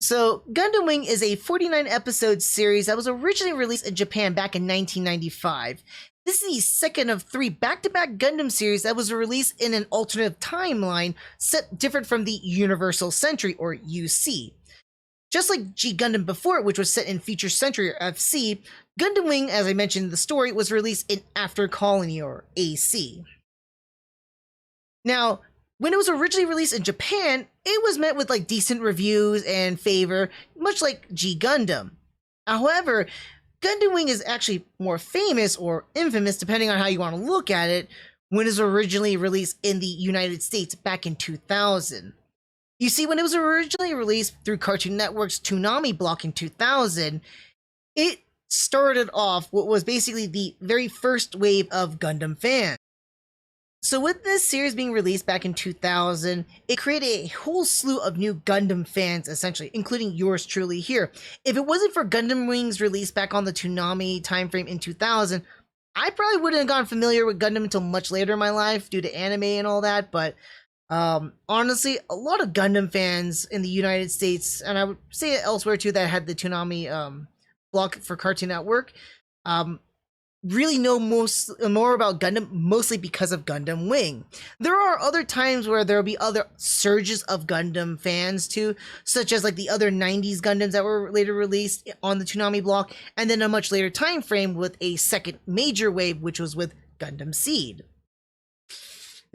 So, Gundam Wing is a 49 episode series that was originally released in Japan back in 1995. This is the second of 3 back-to-back Gundam series that was released in an alternative timeline set different from the Universal Century, or UC. Just like G Gundam before it, which was set in Future Century, or FC, Gundam Wing, as I mentioned in the story, was released in After Colony, or AC. Now, when it was originally released in Japan, it was met with like decent reviews and favor, much like G Gundam. However, Gundam Wing is actually more famous or infamous, depending on how you want to look at it, when it was originally released in the United States back in 2000. You see, when it was originally released through Cartoon Network's Toonami block in 2000, it started off what was basically the very first wave of Gundam fans. So with this series being released back in 2000, it created a whole slew of new Gundam fans, essentially, including yours truly here. If it wasn't for Gundam Wing's release back on the Toonami timeframe in 2000, I probably wouldn't have gotten familiar with Gundam until much later in my life due to anime and all that, but honestly, a lot of Gundam fans in the United States, and I would say elsewhere too, that had the Toonami block for Cartoon Network, really know more about Gundam, mostly because of Gundam Wing. There are other times where there will be other surges of Gundam fans too, such as like the other 90s Gundams that were later released on the Toonami block, and then a much later time frame with a second major wave, which was with Gundam Seed.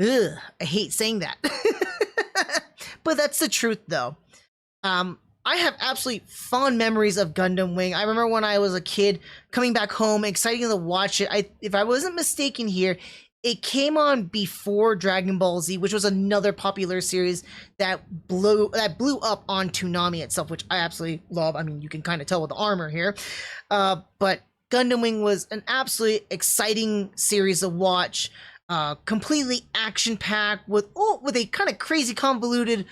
Ugh, I hate saying that. But that's the truth though. I have absolutely fond memories of Gundam Wing. I remember when I was a kid coming back home, excited to watch it. If I wasn't mistaken here, it came on before Dragon Ball Z, which was another popular series that blew up on Toonami itself, which I absolutely love. I mean, you can kind of tell with the armor here. But Gundam Wing was an absolutely exciting series to watch. Completely action-packed with a kind of crazy convoluted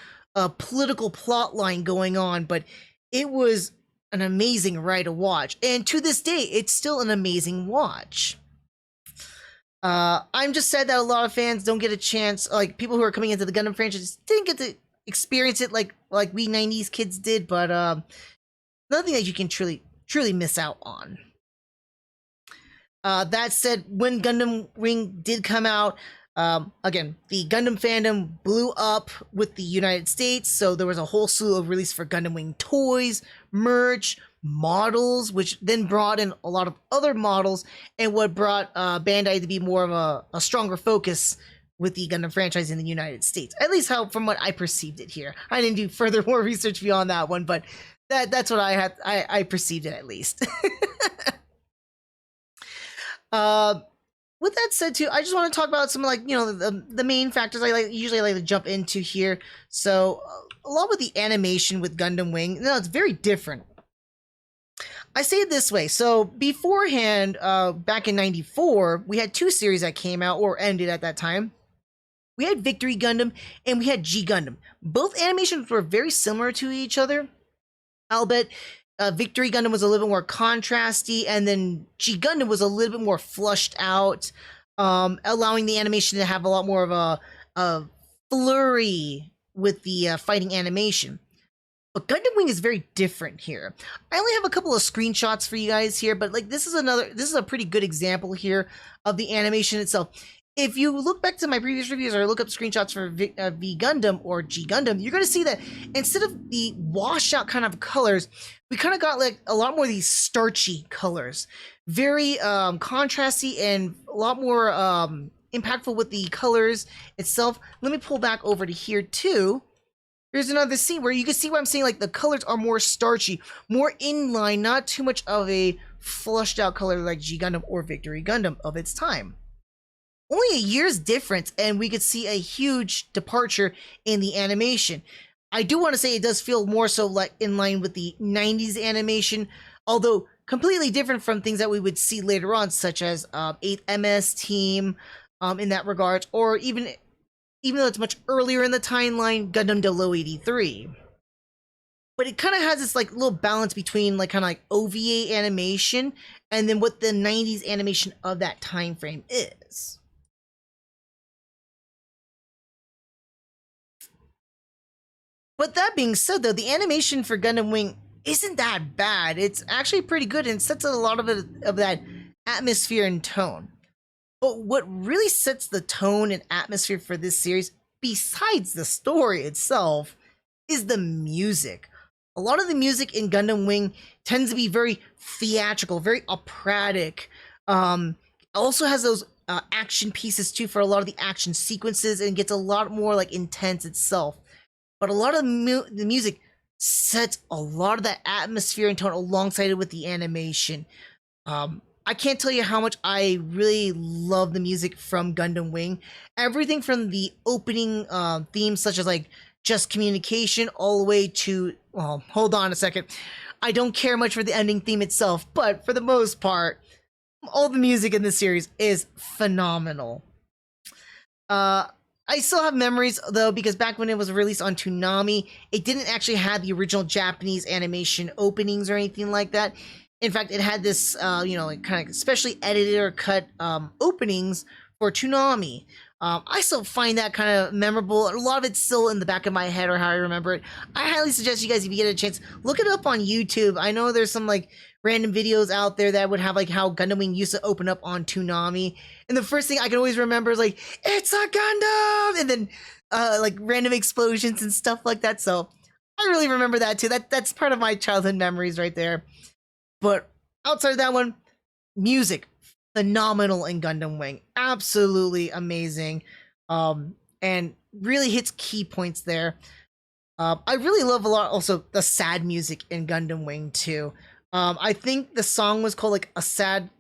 political plot line going on, but it was an amazing ride to watch, and to this day it's still an amazing watch. I'm just sad that a lot of fans don't get a chance, like people who are coming into the Gundam franchise didn't get to experience it like we 90s kids did, but nothing that you can truly miss out on. That said, when Gundam Wing did come out, again, the Gundam fandom blew up with the United States, so there was a whole slew of release for Gundam Wing toys, merch, models, which then brought in a lot of other models, and what brought Bandai to be more of a stronger focus with the Gundam franchise in the United States. At least from what I perceived it here. I didn't do further more research beyond that one, but that's what I perceived it at least. With that said, too, I just want to talk about some, like, you know, the main factors I usually like to jump into here. So, a lot with the animation with Gundam Wing, no, it's very different. I say it this way. So, beforehand, back in '94, we had 2 series that came out or ended at that time. We had Victory Gundam and we had G Gundam. Both animations were very similar to each other. I'll bet Victory Gundam was a little bit more contrasty, and then G Gundam was a little bit more flushed out, allowing the animation to have a lot more of a flurry with the fighting animation. But Gundam Wing is very different here. I only have a couple of screenshots for you guys here, but like this is a pretty good example here of the animation itself. If you look back to my previous reviews or look up screenshots for V Gundam or G Gundam, you're going to see that instead of the washed out kind of colors, we kind of got like a lot more of these starchy colors. Very contrasty and a lot more impactful with the colors itself. Let me pull back over to here too. Here's another scene where you can see what I'm saying, like the colors are more starchy, more inline, not too much of a flushed out color like G Gundam or Victory Gundam of its time. Only a year's difference, and we could see a huge departure in the animation. I do want to say it does feel more so like in line with the 90s animation, although completely different from things that we would see later on, such as 8th MS Team in that regard, or even though it's much earlier in the timeline, Gundam Delo 83. But it kind of has this like little balance between like kind of like OVA animation and then what the 90s animation of that time frame is. But that being said, though, the animation for Gundam Wing isn't that bad. It's actually pretty good and sets a lot of that atmosphere and tone. But what really sets the tone and atmosphere for this series, besides the story itself, is the music. A lot of the music in Gundam Wing tends to be very theatrical, very operatic. Also has those action pieces too for a lot of the action sequences, and gets a lot more like intense itself. But a lot of the music sets a lot of that atmosphere and tone alongside it with the animation. I can't tell you how much I really love the music from Gundam Wing. Everything from the opening themes, such as like Just Communication, all the way to, well, hold on a second. I don't care much for the ending theme itself, but for the most part, all the music in this series is phenomenal. I still have memories though, because back when it was released on Toonami, it didn't actually have the original Japanese animation openings or anything like that. In fact, it had this, like kind of specially edited or cut openings for Toonami. I still find that kind of memorable. A lot of it's still in the back of my head or how I remember it. I highly suggest you guys, if you get a chance, look it up on YouTube. I know there's some like random videos out there that would have like how Gundam Wing used to open up on Toonami. And the first thing I can always remember is like, it's a Gundam! And then like random explosions and stuff like that. So I really remember that too. That's part of my childhood memories right there. But outside of that one, music, phenomenal in Gundam Wing. Absolutely amazing. And really hits key points there. I really love a lot also the sad music in Gundam Wing too. I think the song was called like a sad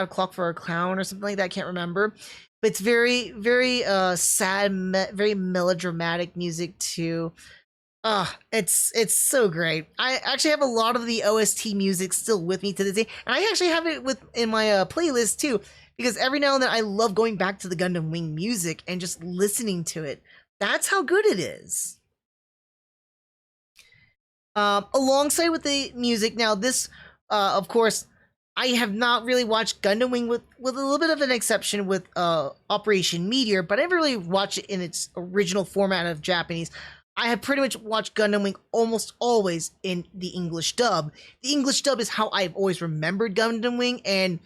clock for a clown or something like that. I can't remember. But it's very, very sad, very melodramatic music too. It's so great. I actually have a lot of the OST music still with me to this day, and I actually have it in my playlist too, because every now and then I love going back to the Gundam Wing music and just listening to it. That's how good it is. Alongside with the music, now this, of course, I have not really watched Gundam Wing with a little bit of an exception with Operation Meteor, but I never really watched it in its original format of Japanese. I have pretty much watched Gundam Wing almost always in the English dub. The English dub is how I've always remembered Gundam Wing, and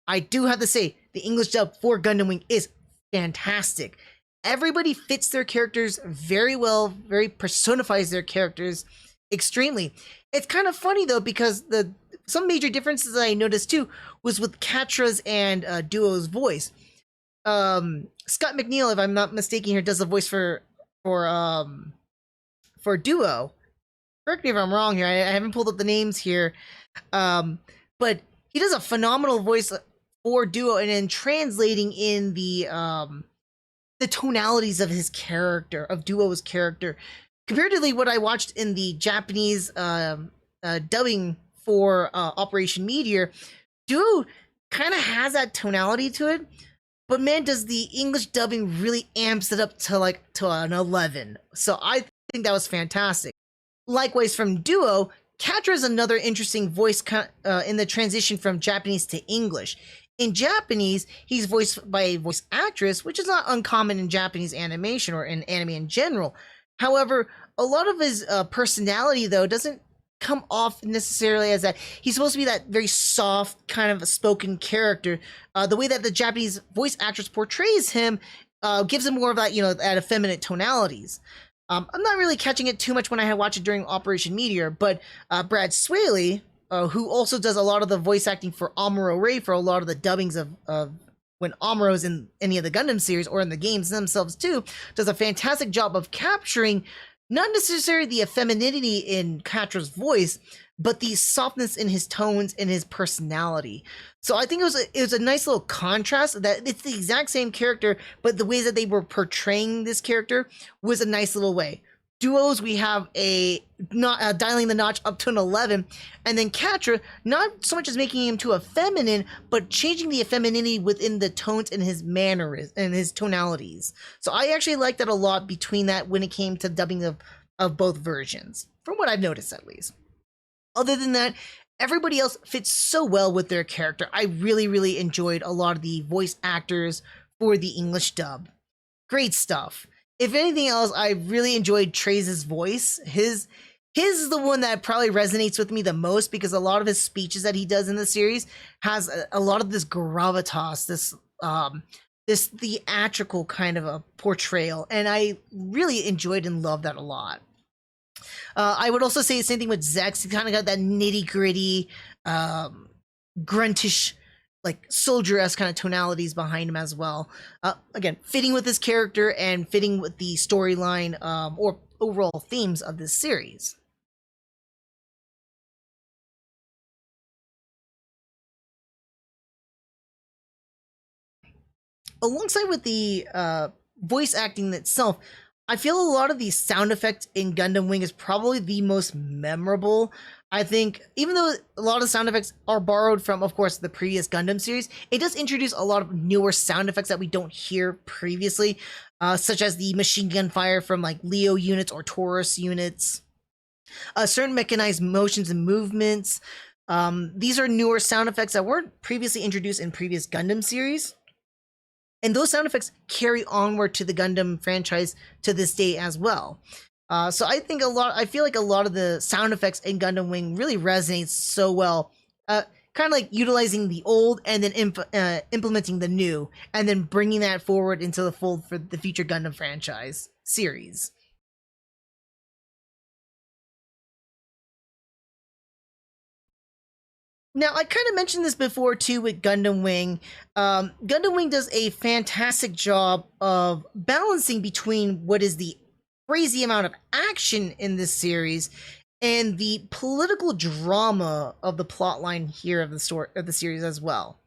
I do have to say, the English dub for Gundam Wing is fantastic. Everybody fits their characters very well, very personifies their characters extremely. It's kind of funny though, because some major differences that I noticed too was with Catra's and Duo's voice. Scott McNeil, if I'm not mistaken here, does the voice for Duo. Correct me if I'm wrong here. I haven't pulled up the names here. But he does a phenomenal voice for Duo, and then translating in the tonalities of his character, of Duo's character. Comparatively, what I watched in the Japanese dubbing for Operation Meteor, Duo kind of has that tonality to it. But man, does the English dubbing really amps it up to an 11. So I think that was fantastic. Likewise, from Duo, Catra is another interesting voice in the transition from Japanese to English. In Japanese, he's voiced by a voice actress, which is not uncommon in Japanese animation or in anime in general. However, a lot of his personality, though, doesn't come off necessarily as that. He's supposed to be that very soft kind of a spoken character. The way that the Japanese voice actress portrays him gives him more of that, that effeminate tonalities. I'm not really catching it too much when I watch it during Operation Meteor, but Brad Swaley, who also does a lot of the voice acting for Amuro Ray for a lot of the dubbings of when Amuro's in any of the Gundam series or in the games themselves too, does a fantastic job of capturing not necessarily the femininity in Catra's voice, but the softness in his tones and his personality. So I think it was a nice little contrast that it's the exact same character, but the way that they were portraying this character was a nice little way. Duos, we have dialing the notch up to an 11, and then Catra, not so much as making him to a feminine, but changing the femininity within the tones and his manners and his tonalities. So I actually liked that a lot between that when it came to dubbing of both versions, from what I've noticed at least. Other than that, everybody else fits so well with their character. I really, really enjoyed a lot of the voice actors for the English dub. Great stuff. if anything else, I really enjoyed Trace's voice. His is the one that probably resonates with me the most because a lot of his speeches that he does in the series has a lot of this gravitas, this theatrical kind of a portrayal, and I really enjoyed and loved that a lot. I would also say the same thing with Zex. He kind of got that nitty gritty, gruntish, like soldier-esque kind of tonalities behind him as well. Again, fitting with his character and fitting with the storyline or overall themes of this series. Alongside with the voice acting itself, I feel a lot of the sound effects in Gundam Wing is probably the most memorable. I think, even though a lot of sound effects are borrowed from, of course, the previous Gundam series, it does introduce a lot of newer sound effects that we don't hear previously, such as the machine gun fire from like Leo units or Taurus units, certain mechanized motions and movements. These are newer sound effects that weren't previously introduced in previous Gundam series. And those sound effects carry onward to the Gundam franchise to this day as well. So I feel like a lot of the sound effects in Gundam Wing really resonates so well. Kind of like utilizing the old and then implementing the new, and then bringing that forward into the fold for the future Gundam franchise series. Now, I kind of mentioned this before too with Gundam Wing. Gundam Wing does a fantastic job of balancing between what is the crazy amount of action in this series and the political drama of the plotline here of the story of the series as well.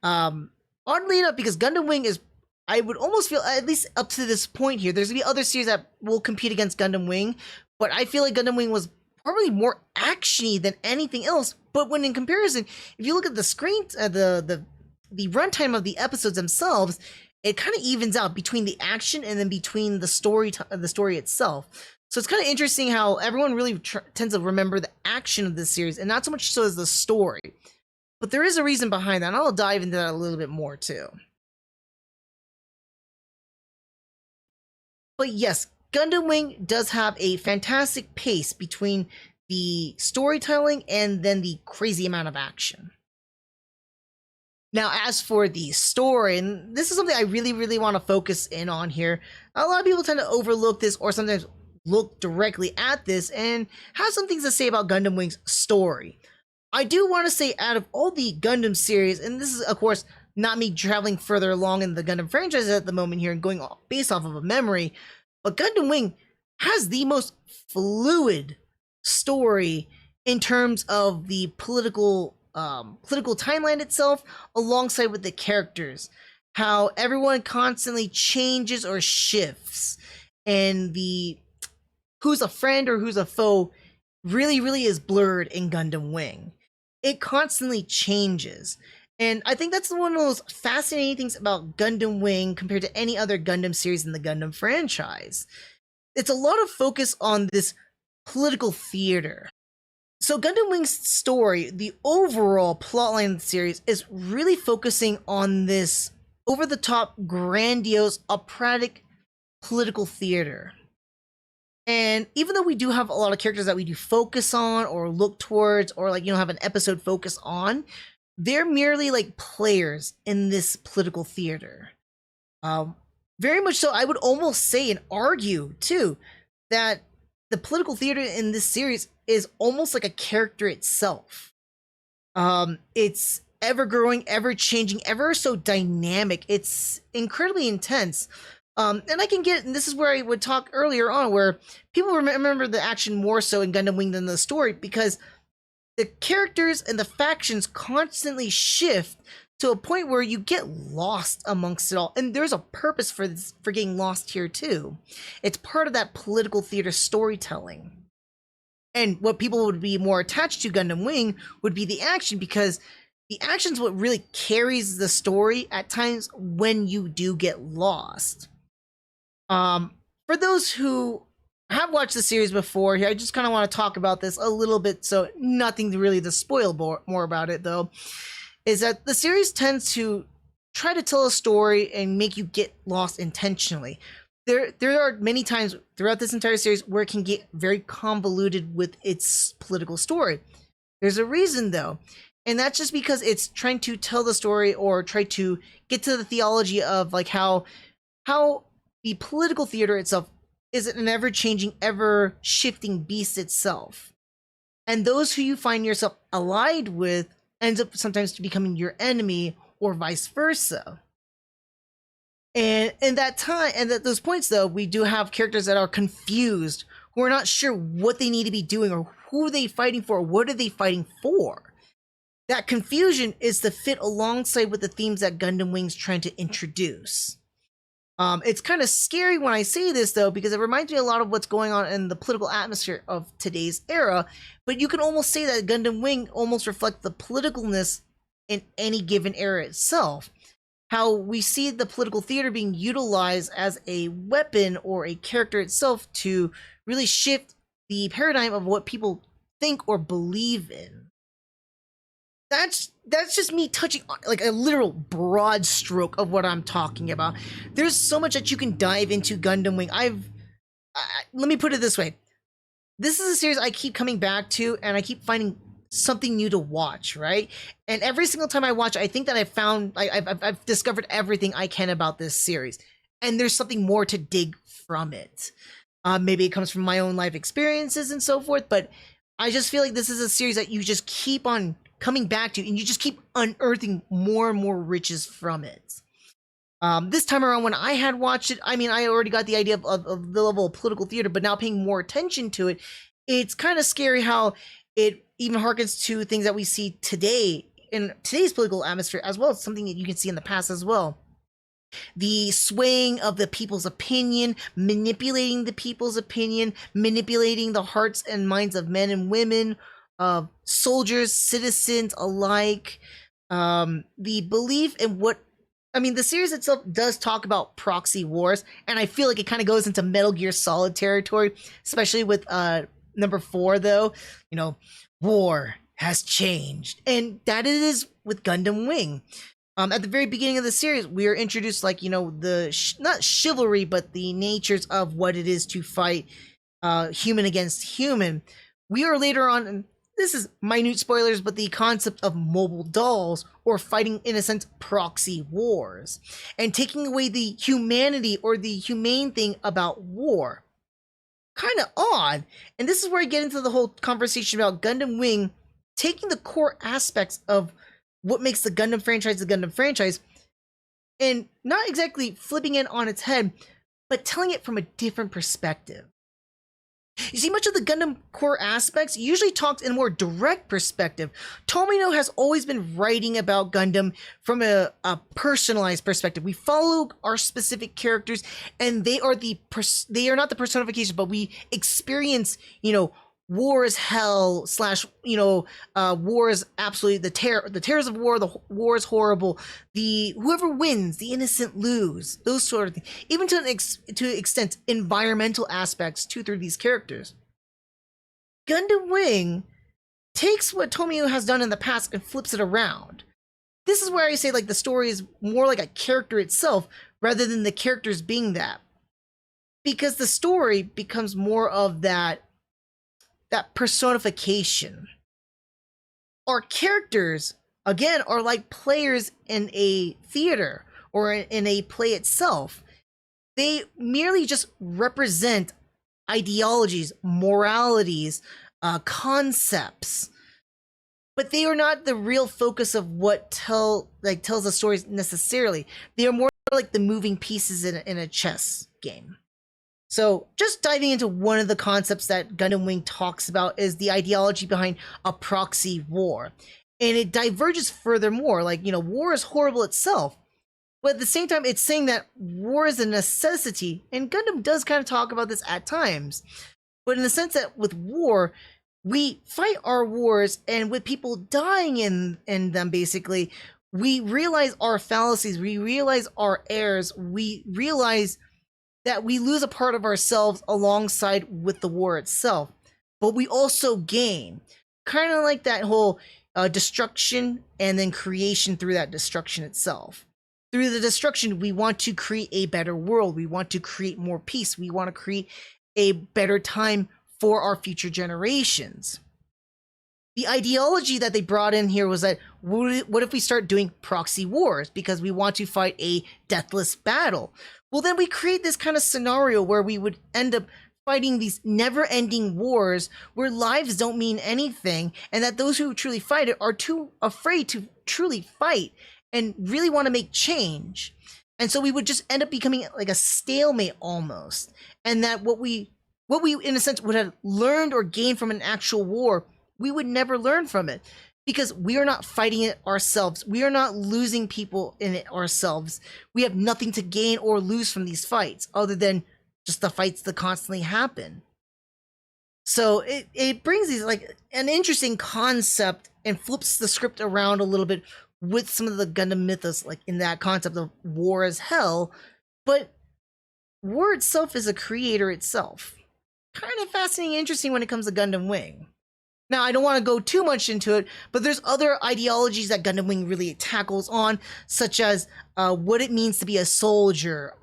Oddly enough, because Gundam Wing is, I would almost feel, at least up to this point here, there's gonna be other series that will compete against Gundam Wing, but I feel like Gundam Wing was probably more actiony than anything else. But when in comparison, if you look at the screen, the runtime of the episodes themselves, it kind of evens out between the action and then between the story itself. So it's kind of interesting how everyone really tends to remember the action of this series and not so much so as the story. But there is a reason behind that, and I'll dive into that a little bit more too. But yes, Gundam Wing does have a fantastic pace between the storytelling and then the crazy amount of action. Now, as for the story, and this is something I really, really want to focus in on here, a lot of people tend to overlook this or sometimes look directly at this and have some things to say about Gundam Wing's story. I do want to say, out of all the Gundam series, and this is, of course, not me traveling further along in the Gundam franchise at the moment here and going based off of a memory, but Gundam Wing has the most fluid story in terms of the political timeline itself, alongside with the characters, how everyone constantly changes or shifts, and the who's a friend or who's a foe really is blurred in Gundam Wing. It constantly changes, and I think that's one of the most fascinating things about Gundam Wing compared to any other Gundam series in the Gundam franchise. It's a lot of focus on this political theater. So Gundam Wing's story, the overall plotline of the series, is really focusing on this over-the-top, grandiose, operatic political theater. And even though we do have a lot of characters that we do focus on or look towards or have an episode focus on, they're merely like players in this political theater. Very much so, I would almost say and argue too that the political theater in this series is almost like a character itself. It's ever growing, ever changing, ever so dynamic. It's incredibly intense. And this is where I would talk earlier on, where people remember the action more so in Gundam Wing than the story, because the characters and the factions constantly shift to a point where you get lost amongst it all. And there's a purpose for getting lost here too. It's part of that political theater storytelling. And what people would be more attached to Gundam Wing would be the action, because the action's what really carries the story at times when you do get lost. For those who have watched the series before, I just kind of want to talk about this a little bit, so nothing really to spoil more about it though, is that the series tends to try to tell a story and make you get lost intentionally. there are many times throughout this entire series where it can get very convoluted with its political story. There's a reason though, and that's just because it's trying to tell the story or try to get to the theology of like how the political theater itself is an ever-changing, ever-shifting beast itself. And those who you find yourself allied with ends up sometimes becoming your enemy or vice versa. And in that time, and at those points, though, we do have characters that are confused, who are not sure what they need to be doing or who are they fighting for, or what are they fighting for. That confusion is to fit alongside with the themes that Gundam Wing's trying to introduce. It's kind of scary when I say this, though, because it reminds me a lot of what's going on in the political atmosphere of today's era, but you can almost say that Gundam Wing almost reflects the politicalness in any given era itself. How we see the political theater being utilized as a weapon or a character itself to really shift the paradigm of what people think or believe in. That's just me touching on like a literal broad stroke of what I'm talking about. There's so much that you can dive into Gundam Wing. Let me put it this way. This is a series I keep coming back to, and I keep finding something new to watch, right? And every single time I watch, I think that I've discovered everything I can about this series, and there's something more to dig from it. Maybe it comes from my own life experiences and so forth, but I just feel like this is a series that you just keep on coming back to, and you just keep unearthing more and more riches from it. This time around, when I had watched it, I mean, I already got the idea of the level of political theater, but now paying more attention to it, it's kind of scary how it even harkens to things that we see today in today's political atmosphere, as well as something that you can see in the past as well. The swaying of the people's opinion, manipulating the people's opinion, manipulating the hearts and minds of men and women, of soldiers, citizens alike. The belief in what, I mean, the series itself does talk about proxy wars, and I feel like it kind of goes into Metal Gear Solid territory, especially with number 4, though. You know, war has changed, and that it is with Gundam Wing. At the very beginning of the series, we are introduced, like, you know, the not chivalry, but the natures of what it is to fight human against human. We are later on, and this is minute spoilers, but the concept of mobile dolls, or fighting, in a sense, proxy wars, and taking away the humanity or the humane thing about war. Kind of odd. And this is where I get into the whole conversation about Gundam Wing taking the core aspects of what makes the Gundam franchise, and not exactly flipping it on its head, but telling it from a different perspective. You see, much of the Gundam core aspects usually talked in a more direct perspective. Tomino has always been writing about Gundam from a personalized perspective. We follow our specific characters, and they are not the personification, but we experience, you know, war is hell / war is absolutely the terrors of war. The war is horrible. The whoever wins, the innocent lose. Those sort of things. Even to an extent, environmental aspects through these characters. Gundam Wing takes what Tomino has done in the past and flips it around. This is where I say, like, the story is more like a character itself rather than the characters being that, because the story becomes more of that personification. Our characters, again, are like players in a theater or in a play itself. They merely just represent ideologies, moralities, concepts, but they are not the real focus of what tells the stories necessarily. They are more like the moving pieces in a chess game. So, just diving into one of the concepts that Gundam Wing talks about is the ideology behind a proxy war. And it diverges furthermore, like, you know, war is horrible itself, but at the same time, it's saying that war is a necessity, and Gundam does kind of talk about this at times. But in the sense that with war, we fight our wars, and with people dying in them, basically, we realize our fallacies, we realize our errors, we realize that we lose a part of ourselves alongside with the war itself, but we also gain. Kind of like that whole destruction and then creation through that destruction itself. Through the destruction, we want to create a better world. We want to create more peace. We want to create a better time for our future generations. The ideology that they brought in here was that what if we start doing proxy wars because we want to fight a deathless battle? Well, then we create this kind of scenario where we would end up fighting these never-ending wars where lives don't mean anything, and that those who truly fight it are too afraid to truly fight and really want to make change. And so we would just end up becoming like a stalemate almost. And that what we in a sense would have learned or gained from an actual war, we would never learn from it because we are not fighting it ourselves. We are not losing people in it ourselves. We have nothing to gain or lose from these fights other than just the fights that constantly happen. So it brings these like an interesting concept and flips the script around a little bit with some of the Gundam mythos, like in that concept of war as hell. But war itself is a creator itself. Kind of fascinating and interesting when it comes to Gundam Wing. Now, I don't want to go too much into it, but there's other ideologies that Gundam Wing really tackles on, such as what it means to be a soldier,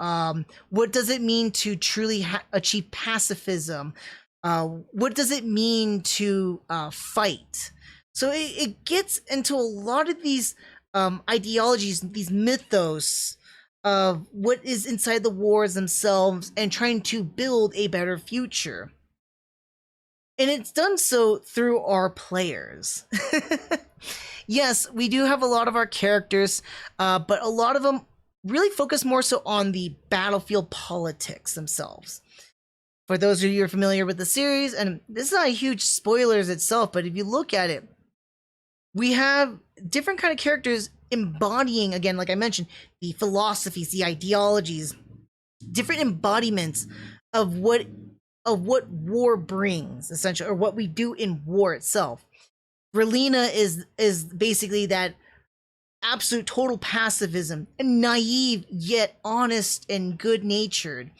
what does it mean to truly achieve pacifism, what does it mean to fight. So it gets into a lot of these ideologies, these mythos of what is inside the wars themselves and trying to build a better future. And it's done so through our players. Yes, we do have a lot of our characters, but a lot of them really focus more so on the battlefield politics themselves. For those of you who are familiar with the series, and this is not a huge spoilers itself, but if you look at it, we have different kind of characters embodying, again, like I mentioned, the philosophies, the ideologies, different embodiments of what war brings, essentially, or what we do in war itself. Relina is basically that absolute total pacifism, and naive yet honest and good-natured.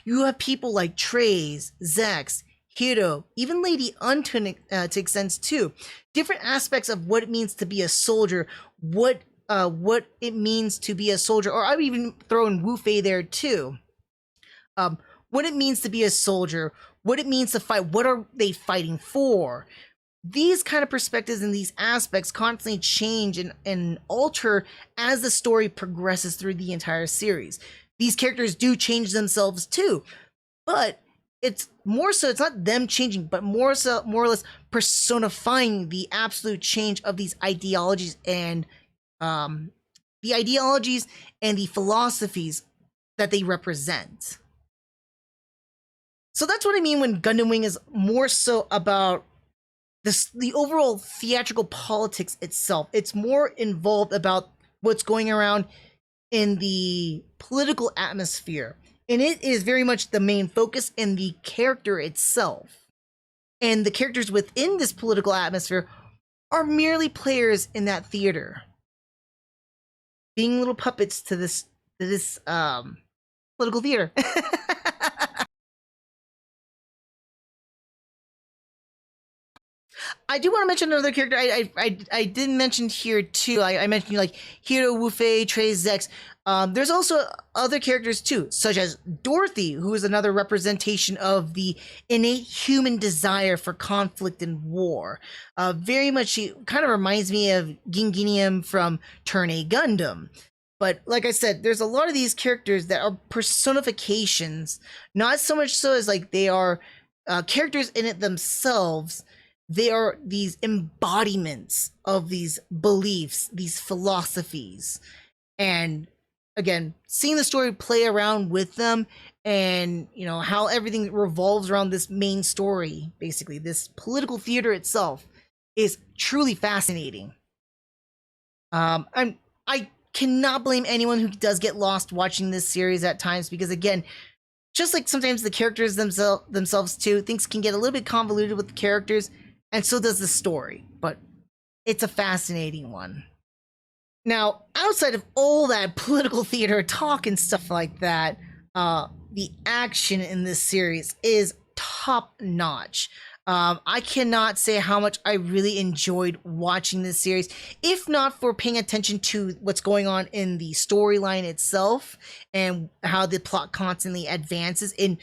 You have people like Treize, Zex, Hiro, even Lady Un to extent too. Different aspects of what it means to be a soldier, what it means to be a soldier, or I would even throw in Wu Fei there too. What it means to be a soldier, what it means to fight, what are they fighting for? These kind of perspectives and these aspects constantly change and alter as the story progresses through the entire series. These characters do change themselves too, but it's more so, it's not them changing, but more or less personifying the absolute change of these ideologies and the philosophies that they represent. So that's what I mean when Gundam Wing is more so about the overall theatrical politics itself. It's more involved about what's going around in the political atmosphere. And it is very much the main focus in the character itself. And the characters within this political atmosphere are merely players in that theater, being little puppets to this political theater. I do want to mention another character I didn't mention here too. I mentioned like Hiro, Wu Fei, Treize, Zex. There's also other characters too, such as Dorothy, who is another representation of the innate human desire for conflict and war. Very much, she kind of reminds me of Ginginium from Turn A Gundam. But like I said, there's a lot of these characters that are personifications, not so much so as like they are characters in it themselves. They are these embodiments of these beliefs, these philosophies. And again, seeing the story play around with them and, you know, how everything revolves around this main story, basically, this political theater itself, is truly fascinating. I cannot blame anyone who does get lost watching this series at times because, again, just like sometimes the characters themselves too, things can get a little bit convoluted with the characters. And so does the story, but it's a fascinating one. Now, outside of all that political theater talk and stuff like that, the action in this series is top notch. I cannot say how much I really enjoyed watching this series, if not for paying attention to what's going on in the storyline itself and how the plot constantly advances in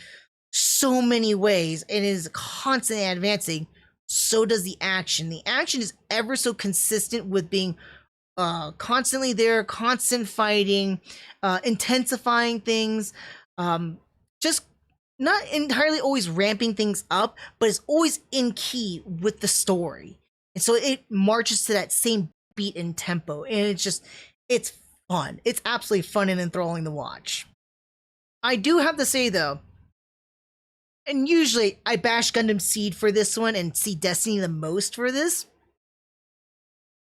so many ways and is constantly advancing. So does the action. The action is ever so consistent with being constantly there, constant fighting, intensifying things, just not entirely always ramping things up, but it's always in key with the story. And so it marches to that same beat and tempo. And it's fun. It's absolutely fun and enthralling to watch. I do have to say though, and usually I bash Gundam Seed for this one and see Destiny the most for this.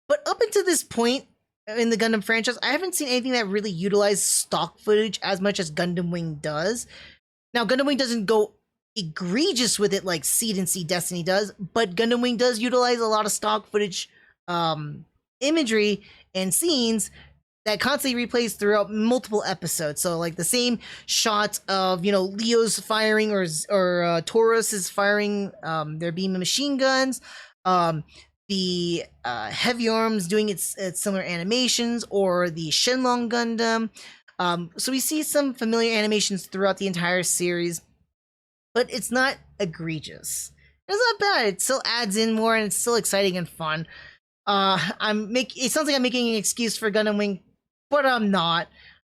But up until this point in the Gundam franchise, I haven't seen anything that really utilized stock footage as much as Gundam Wing does. Now, Gundam Wing doesn't go egregious with it like Seed and Seed Destiny does, but Gundam Wing does utilize a lot of stock footage, imagery, and scenes that constantly replays throughout multiple episodes. So, like the same shots of Leo's firing or Taurus is firing their beam of machine guns. The Heavy Arms doing its similar animations, or the Shenlong Gundam. So we see some familiar animations throughout the entire series, but it's not egregious. It's not bad. It still adds in more, and it's still exciting and fun. It sounds like I'm making an excuse for Gundam Wing, but I'm not.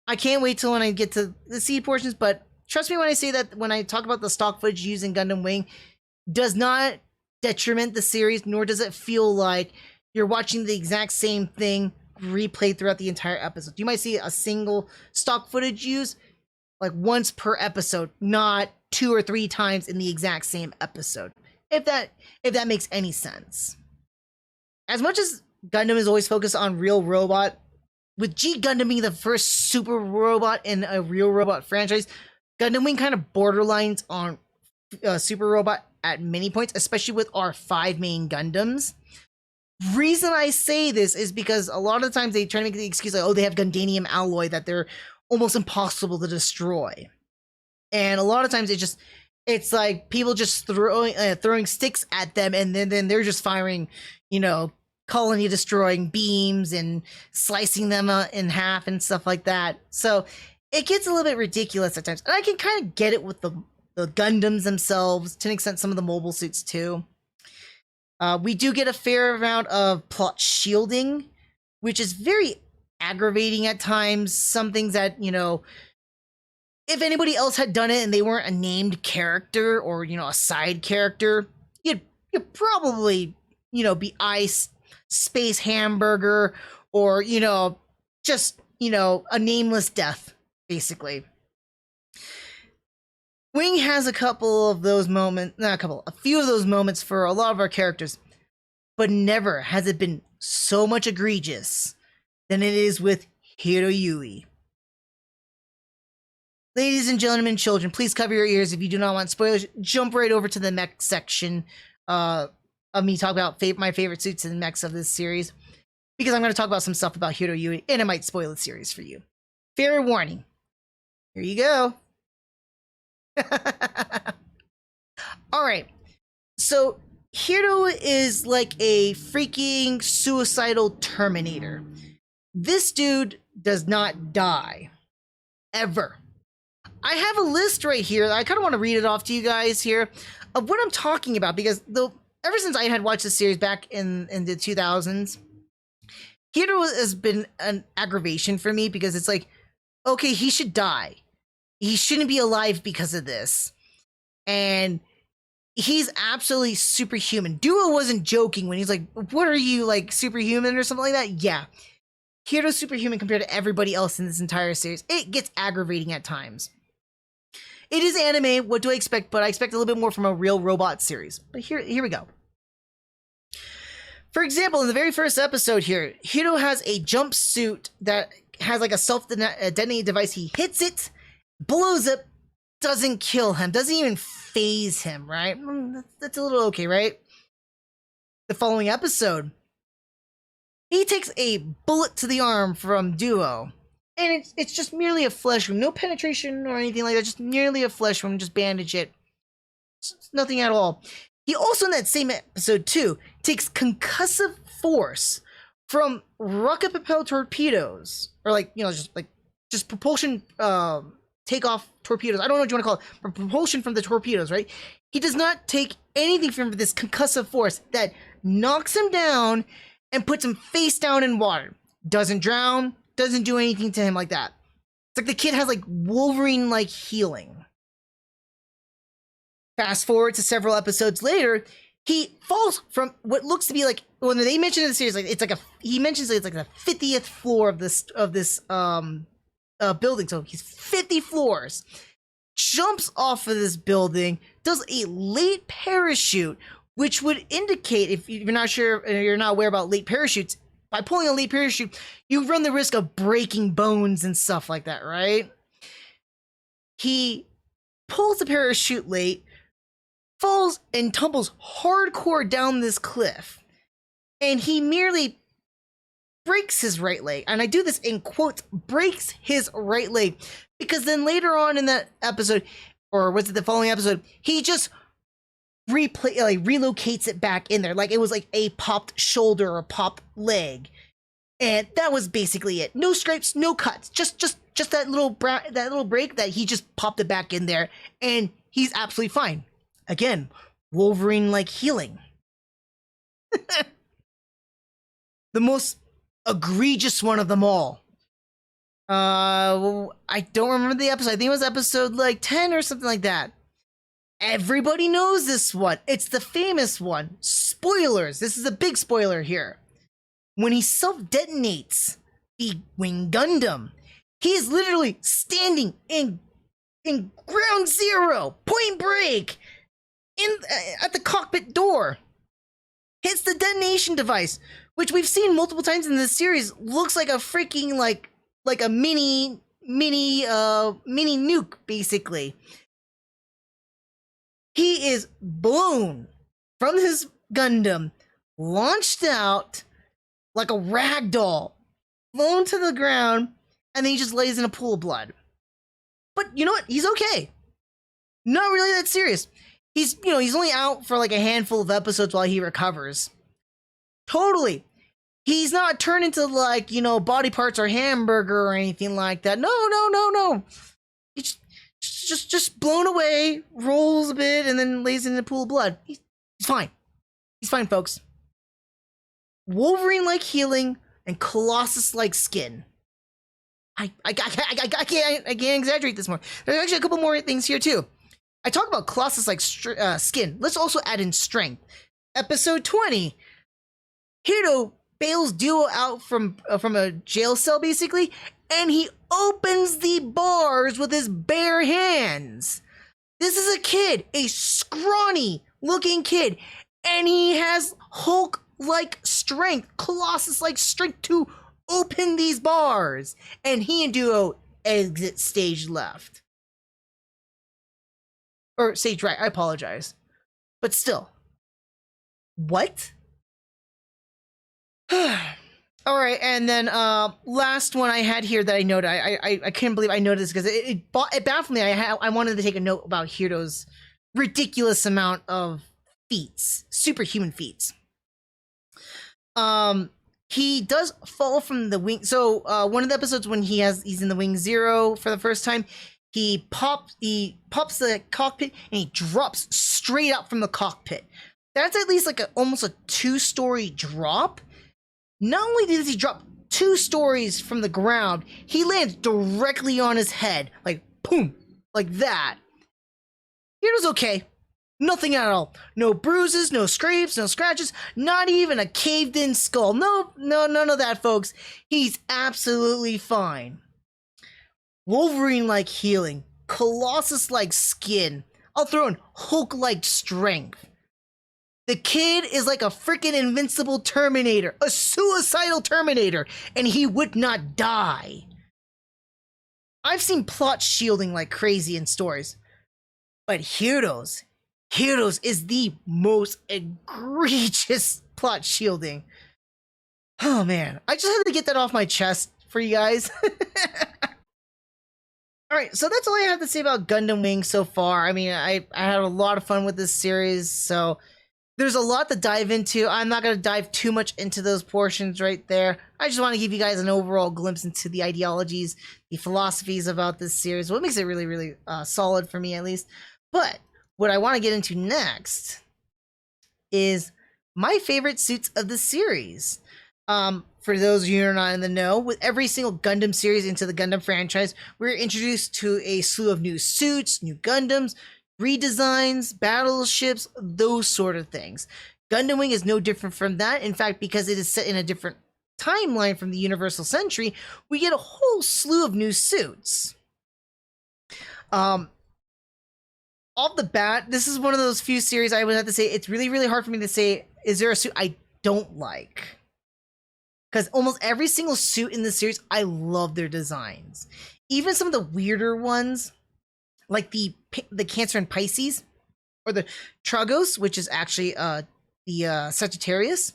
I can't wait till when I get to the seed portions, but trust me when I say that when I talk about the stock footage used in Gundam Wing, does not detriment the series, nor does it feel like you're watching the exact same thing replayed throughout the entire episode. You might see a single stock footage used like once per episode, not 2 or 3 times in the exact same episode. If that makes any sense. As much as Gundam is always focused on real robot, with G Gundam being the first super robot in a real robot franchise, Gundam Wing kind of borderlines on super robot at many points, especially with our 5 main Gundams. Reason I say this is because a lot of the times they try to make the excuse like, oh, they have Gundanium alloy that they're almost impossible to destroy. And a lot of times it's like people just throwing sticks at them, and then they're just firing, colony destroying beams and slicing them in half and stuff like that. So it gets a little bit ridiculous at times. And I can kind of get it with the Gundams themselves, to an extent some of the mobile suits too. We do get a fair amount of plot shielding, which is very aggravating at times. Some things that, if anybody else had done it and they weren't a named character or, a side character, you'd probably, be Ice, Space Hamburger, or, just, a nameless death, basically. Wing has a few of those moments for a lot of our characters, but never has it been so much egregious than it is with Hiroyui. Ladies and gentlemen, children, please cover your ears if you do not want spoilers. Jump right over to the mech section of me talking about my favorite suits and mechs of this series, because I'm going to talk about some stuff about Hiroyui, and it might spoil the series for you. Fair warning. Here you go. Alright, so Hiro is like a freaking suicidal Terminator. This dude does not die. Ever. I have a list right here. I kind of want to read it off to you guys here of what I'm talking about, because ever since I had watched this series back in the 2000s, Hiro has been an aggravation for me, because it's like, okay, he should die. He shouldn't be alive because of this. And he's absolutely superhuman. Duo wasn't joking when he's like, what are you, like, superhuman or something like that? Yeah. Hiro's superhuman compared to everybody else in this entire series. It gets aggravating at times. It is anime, what do I expect? But I expect a little bit more from a real robot series. But here we go. For example, in the very first episode here, Hiro has a jumpsuit that has like a self-detonating device. He hits it, blows up, doesn't kill him, doesn't even phase him, right? That's a little okay, right? The following episode, he takes a bullet to the arm from Duo, and it's just merely a flesh wound, no penetration or anything like that, just merely a flesh wound, just bandage it. It's nothing at all. He also in that same episode too takes concussive force from rocket propelled torpedoes, or like just propulsion takeoff torpedoes. I don't know what you want to call it, but propulsion from the torpedoes, right? He does not take anything from this concussive force that knocks him down and puts him face down in water. Doesn't drown, doesn't do anything to him like that. It's like the kid has like Wolverine-like healing. Fast forward to several episodes later, he falls from what looks to be like, when they mention in the series, like he mentions it's like the 50th floor of this building. So he's 50 floors, jumps off of this building, does a late parachute, which would indicate, if you're not sure, you're not aware about late parachutes, by pulling a late parachute, you run the risk of breaking bones and stuff like that, right? He pulls the parachute late, falls and tumbles hardcore down this cliff, and he merely breaks his right leg. And I do this in quotes, breaks his right leg, because then later on in that episode, or was it the following episode, he just relocates it back in there, like it was like a popped shoulder or popped leg, and that was basically it. No scrapes, no cuts, just that little break that he just popped it back in there, and he's absolutely fine. Again, Wolverine-like healing. The most egregious one of them all. I don't remember the episode. I think it was episode like 10 or something like that. Everybody knows this one. It's the famous one. Spoilers. This is a big spoiler here. When he self-detonates the Wing Gundam, he is literally standing in ground zero, point break, at the cockpit door. Hits the detonation device, which we've seen multiple times in this series. Looks like a freaking like a mini nuke, basically. He is blown from his Gundam, launched out like a rag doll, flown to the ground, and then he just lays in a pool of blood. But you know what? He's okay. Not really that serious. He's only out for like a handful of episodes while he recovers. Totally. He's not turned into like, body parts or hamburger or anything like that. No. He's just blown away, rolls a bit, and then lays in a pool of blood. He's fine. He's fine, folks. Wolverine-like healing and Colossus-like skin. I can't exaggerate this more. There's actually a couple more things here too. I talk about Colossus-like skin. Let's also add in strength. Episode 20. Hiro bails Duo out from a jail cell, basically, and he opens the bars with his bare hands. This is a kid, a scrawny-looking kid, and he has Hulk-like strength, Colossus-like strength to open these bars. And he and Duo exit stage left. Or stage right, I apologize. But still. What? Alright, and then last one I had here that I noted. I can't believe I noticed because it baffled me. I wanted to take a note about Hiro's ridiculous amount of feats. Superhuman feats. He does fall from the wing. So one of the episodes when he's in the Wing Zero for the first time, he pops the cockpit and he drops straight out from the cockpit. That's at least like almost a 2-story drop. Not only does he drop 2 stories from the ground, he lands directly on his head, like boom, like that. Hero's okay. Nothing at all. No bruises, no scrapes, no scratches, not even a caved-in skull. No, none of that, folks. He's absolutely fine. Wolverine-like healing, Colossus-like skin. I'll throw in Hulk-like strength. The kid is like a freaking invincible Terminator, a suicidal Terminator, and he would not die. I've seen plot shielding like crazy in stories, but Heroes is the most egregious plot shielding. Oh man, I just had to get that off my chest for you guys. Alright, so that's all I have to say about Gundam Wing so far. I mean, I had a lot of fun with this series, so There's a lot to dive into. I'm not going to dive too much into those portions right there. I just want to give you guys an overall glimpse into the ideologies, the philosophies about this series, what makes it really, really solid for me at least. But what I want to get into next is my favorite suits of the series. For those of you who are not in the know, with every single Gundam series into the Gundam franchise, we're introduced to a slew of new suits, new Gundams, redesigns, battleships, those sort of things. Gundam Wing is no different from that. In fact, because it is set in a different timeline from the Universal Century, we get a whole slew of new suits. Off the bat, this is one of those few series I would have to say it's really, really hard for me to say, is there a suit I don't like? Because almost every single suit in the series, I love their designs. Even some of the weirder ones, like the Cancer and Pisces, or the Tragos, which is actually the Sagittarius.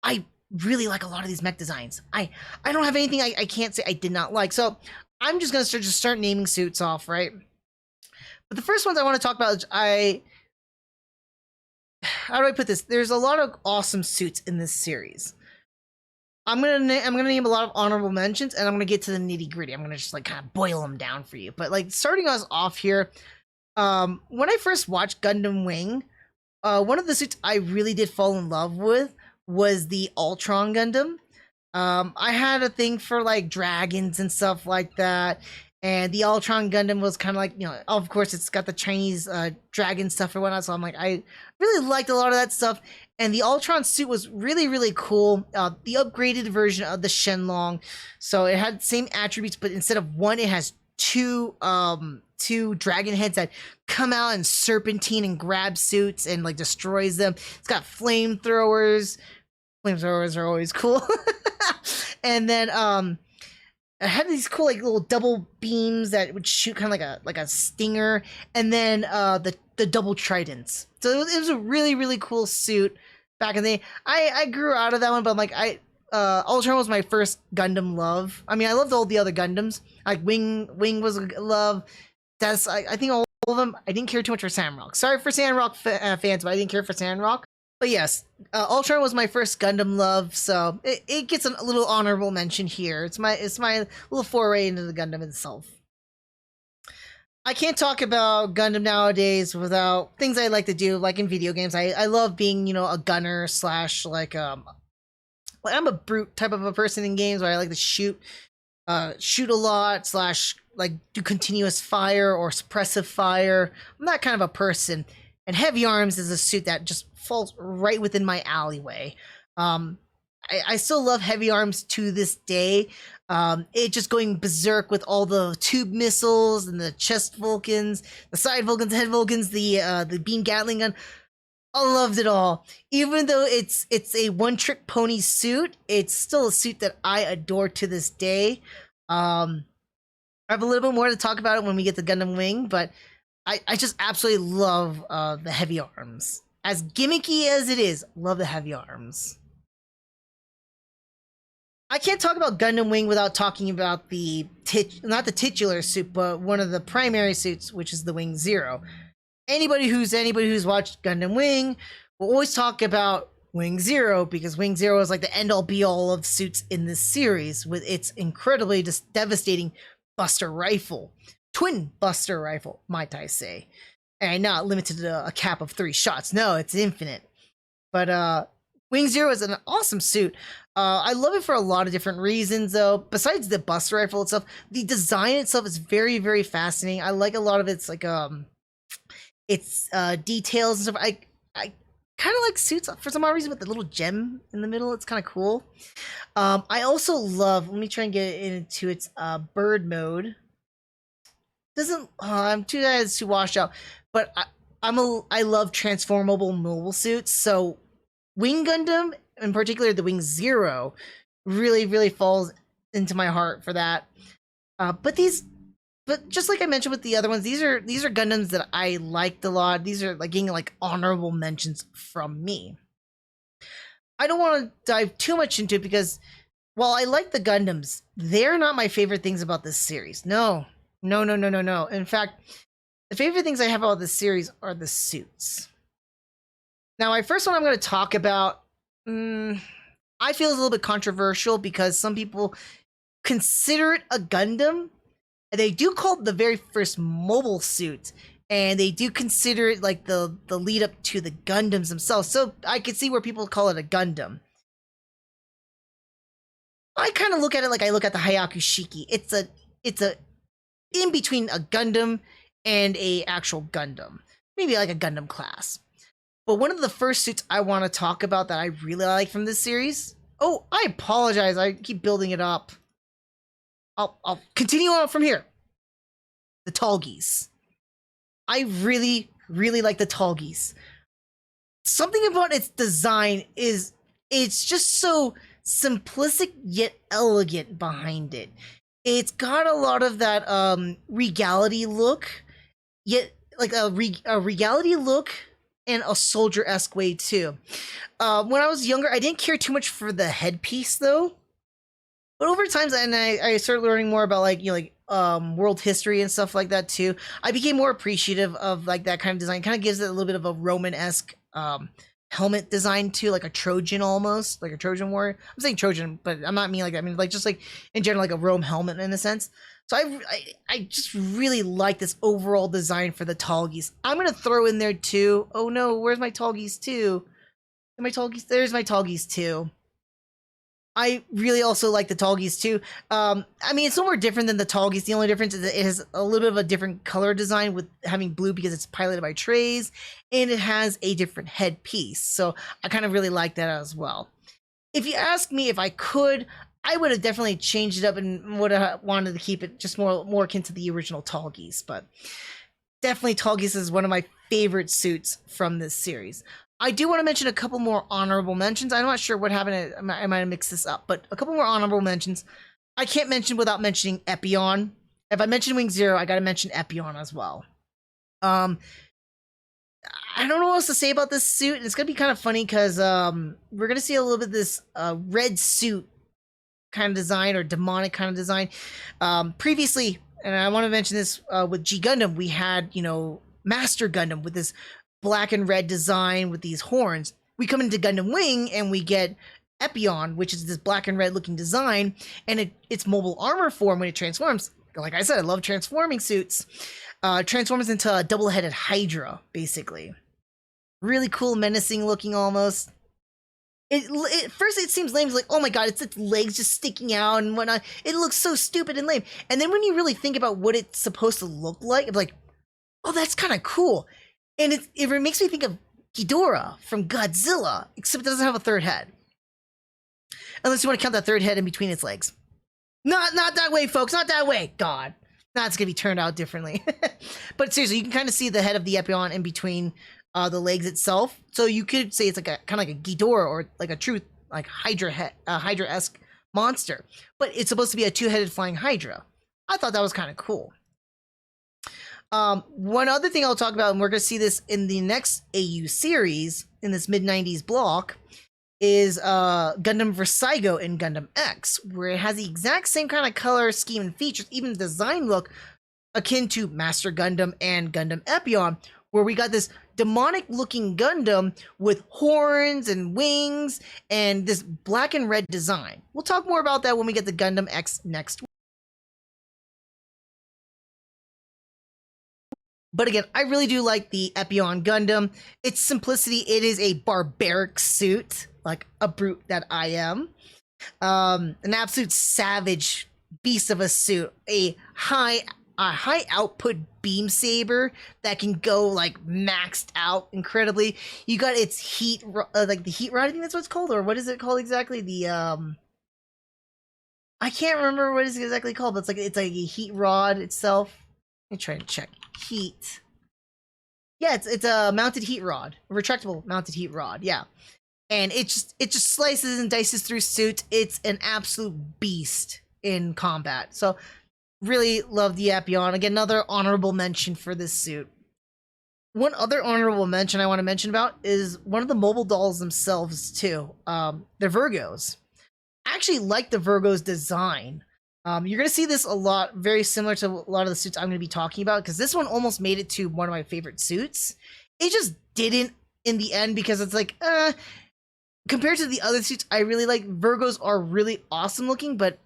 I really like a lot of these mech designs. I don't have anything I can't say I did not like. So I'm just gonna start naming suits off, right? But the first ones I want to talk about is how do I put this? There's a lot of awesome suits in this series. I'm gonna name a lot of honorable mentions, and I'm gonna get to the nitty gritty. I'm gonna just like kind of boil them down for you. But like starting us off here, when I first watched Gundam Wing, one of the suits I really did fall in love with was the Ultron Gundam. I had a thing for like dragons and stuff like that, and the Ultron Gundam was kind of like, you know, of course it's got the Chinese dragon stuff or whatnot. So I'm like, I really liked a lot of that stuff. And the Ultron suit was really, really cool. The upgraded version of the Shenlong. So it had the same attributes, but instead of one, it has two dragon heads that come out and serpentine and grab suits and like destroys them. It's got flamethrowers. Flamethrowers are always cool. And then it had these cool like little double beams that would shoot kind of like a stinger, and then the double tridents. So it was a really, really cool suit back in the day. I grew out of that one, but I'm like Ultron was my first Gundam love. I mean, I loved all the other Gundams. Like Wing was a love. That's I think all of them. I didn't care too much for Sandrock. Sorry for Sandrock fans, but I didn't care for Sandrock. But yes, Ultron was my first Gundam love, so it gets a little honorable mention here. It's my little foray into the Gundam itself. I can't talk about Gundam nowadays without things I like to do, like in video games. I love being, you know, a gunner slash like I'm a brute type of a person in games where I like to shoot a lot slash like do continuous fire or suppressive fire. I'm that kind of a person, and Heavy Arms is a suit that just falls right within my alleyway. I still love Heavy Arms to this day. It just going berserk with all the tube missiles and the chest Vulcans, the side Vulcans, head Vulcans, the beam Gatling gun. I loved it all. Even though it's a one-trick pony suit, it's still a suit that I adore to this day. I have a little bit more to talk about it when we get to Gundam Wing, but I just absolutely love the Heavy Arms. As gimmicky as it is, love the Heavy Arms. I can't talk about Gundam Wing without talking about not the titular suit, but one of the primary suits, which is the Wing Zero. Anybody who's watched Gundam Wing will always talk about Wing Zero, because Wing Zero is like the end all be all of suits in this series, with its incredibly just devastating Buster Rifle. Twin Buster Rifle, might I say. And not limited to a cap of 3 shots. No, it's infinite. But Wing Zero is an awesome suit. I love it for a lot of different reasons, though. Besides the Buster Rifle itself, the design itself is very, very fascinating. I like a lot of its like its details and stuff. I kind of like suits for some odd reason with the little gem in the middle. It's kind of cool. I also love. Let me try and get into its bird mode. I'm too guys to wash out, but I love transformable mobile suits. So Wing Gundam, in particular the Wing Zero, really, really falls into my heart for that. But just like I mentioned with the other ones, these are Gundams that I liked a lot. These are like getting like honorable mentions from me. I don't want to dive too much into it because while I like the Gundams, they're not my favorite things about this series. No. In fact, the favorite things I have about this series are the suits. Now, my first one I'm going to talk about, I feel is a little bit controversial because some people consider it a Gundam. They do call it the very first mobile suit, and they do consider it like the lead up to the Gundams themselves. So I can see where people call it a Gundam. I kind of look at it like I look at the Hayaku Shiki. It's a in between a Gundam and a actual Gundam, maybe like a Gundam class. But one of the first suits I want to talk about that I really like from this series. Oh, I apologize. I keep building it up. I'll continue on from here. The Tallgeese. I really, really like the Tallgeese. Something about its design is it's just so simplistic yet elegant behind it. It's got a lot of that regality look, yet like a regality look and a soldier-esque way too. When I was younger, I didn't care too much for the headpiece though. But over time, and I started learning more about like world history and stuff like that too. I became more appreciative of like that kind of design. Kind of gives it a little bit of a Roman-esque helmet design too, like a Trojan almost, like a Trojan warrior. I'm saying Trojan, but I'm not mean like that. I mean like just like in general like a Rome helmet in a sense. So I just really like this overall design for the Tallgeese. I'm gonna throw in there too. Oh no, where's my Tallgeese too? My Tallgeese, there's my Tallgeese too. I really also like the Tallgeese too. I mean, it's somewhere different than the Tallgeese. The only difference is that it has a little bit of a different color design with having blue because it's piloted by Trays, and it has a different headpiece. So I kind of really like that as well. If you ask me if I could, I would have definitely changed it up and would have wanted to keep it just more akin to the original Tallgeese. But definitely Tallgeese is one of my favorite suits from this series. I do want to mention a couple more honorable mentions. I'm not sure what happened. I might have mixed this up, but a couple more honorable mentions. I can't mention without mentioning Epion. If I mention Wing Zero, I got to mention Epion as well. I don't know what else to say about this suit. It's going to be kind of funny because we're going to see a little bit of this red suit kind of design or demonic kind of design. Previously, and I want to mention this with G Gundam, we had, Master Gundam with this black and red design with these horns. We come into Gundam Wing and we get Epion, which is this black and red looking design, and its mobile armor form when it transforms. Like I said, I love transforming suits. Transforms into a double-headed Hydra, basically. Really cool, menacing looking almost. First it seems lame, it's like, oh my god, it's its legs just sticking out and whatnot. It looks so stupid and lame. And then when you really think about what it's supposed to look like, it's like, oh, that's kind of cool. And it makes me think of Ghidorah from Godzilla, except it doesn't have a third head. Unless you want to count that third head in between its legs. Not that way, folks. Not that way. God. That's going to be turned out differently. But seriously, you can kind of see the head of the Epion in between the legs itself. So you could say it's like a kind of like a Ghidorah or like a true like Hydra-esque monster. But it's supposed to be a two-headed flying Hydra. I thought that was kind of cool. One other thing I'll talk about, and we're going to see this in the next AU series, in this mid-90s block, is Gundam Versailles and Gundam X, where it has the exact same kind of color scheme and features, even the design look, akin to Master Gundam and Gundam Epion, where we got this demonic-looking Gundam with horns and wings and this black and red design. We'll talk more about that when we get the Gundam X next week. But again, I really do like the Epion Gundam. Its simplicity, it is a barbaric suit, like a brute that I am. An absolute savage beast of a suit. A high output beam saber that can go like maxed out incredibly. You got its heat, like the heat rod, I think that's what it's called, or what is it called exactly? The I can't remember what it's exactly called, but it's like a heat rod itself. Let me try to check. Heat. Yeah, it's a mounted heat rod, a retractable mounted heat rod. Yeah, and it just slices and dices through suits. It's an absolute beast in combat. So really love the Epion. Again, another honorable mention for this suit. One other honorable mention I want to mention about is one of the mobile dolls themselves too. They're Virgos. I actually like the Virgos design. You're going to see this a lot, very similar to a lot of the suits I'm going to be talking about, because this one almost made it to one of my favorite suits. It just didn't in the end because it's like, compared to the other suits, I really like Virgos are really awesome looking, but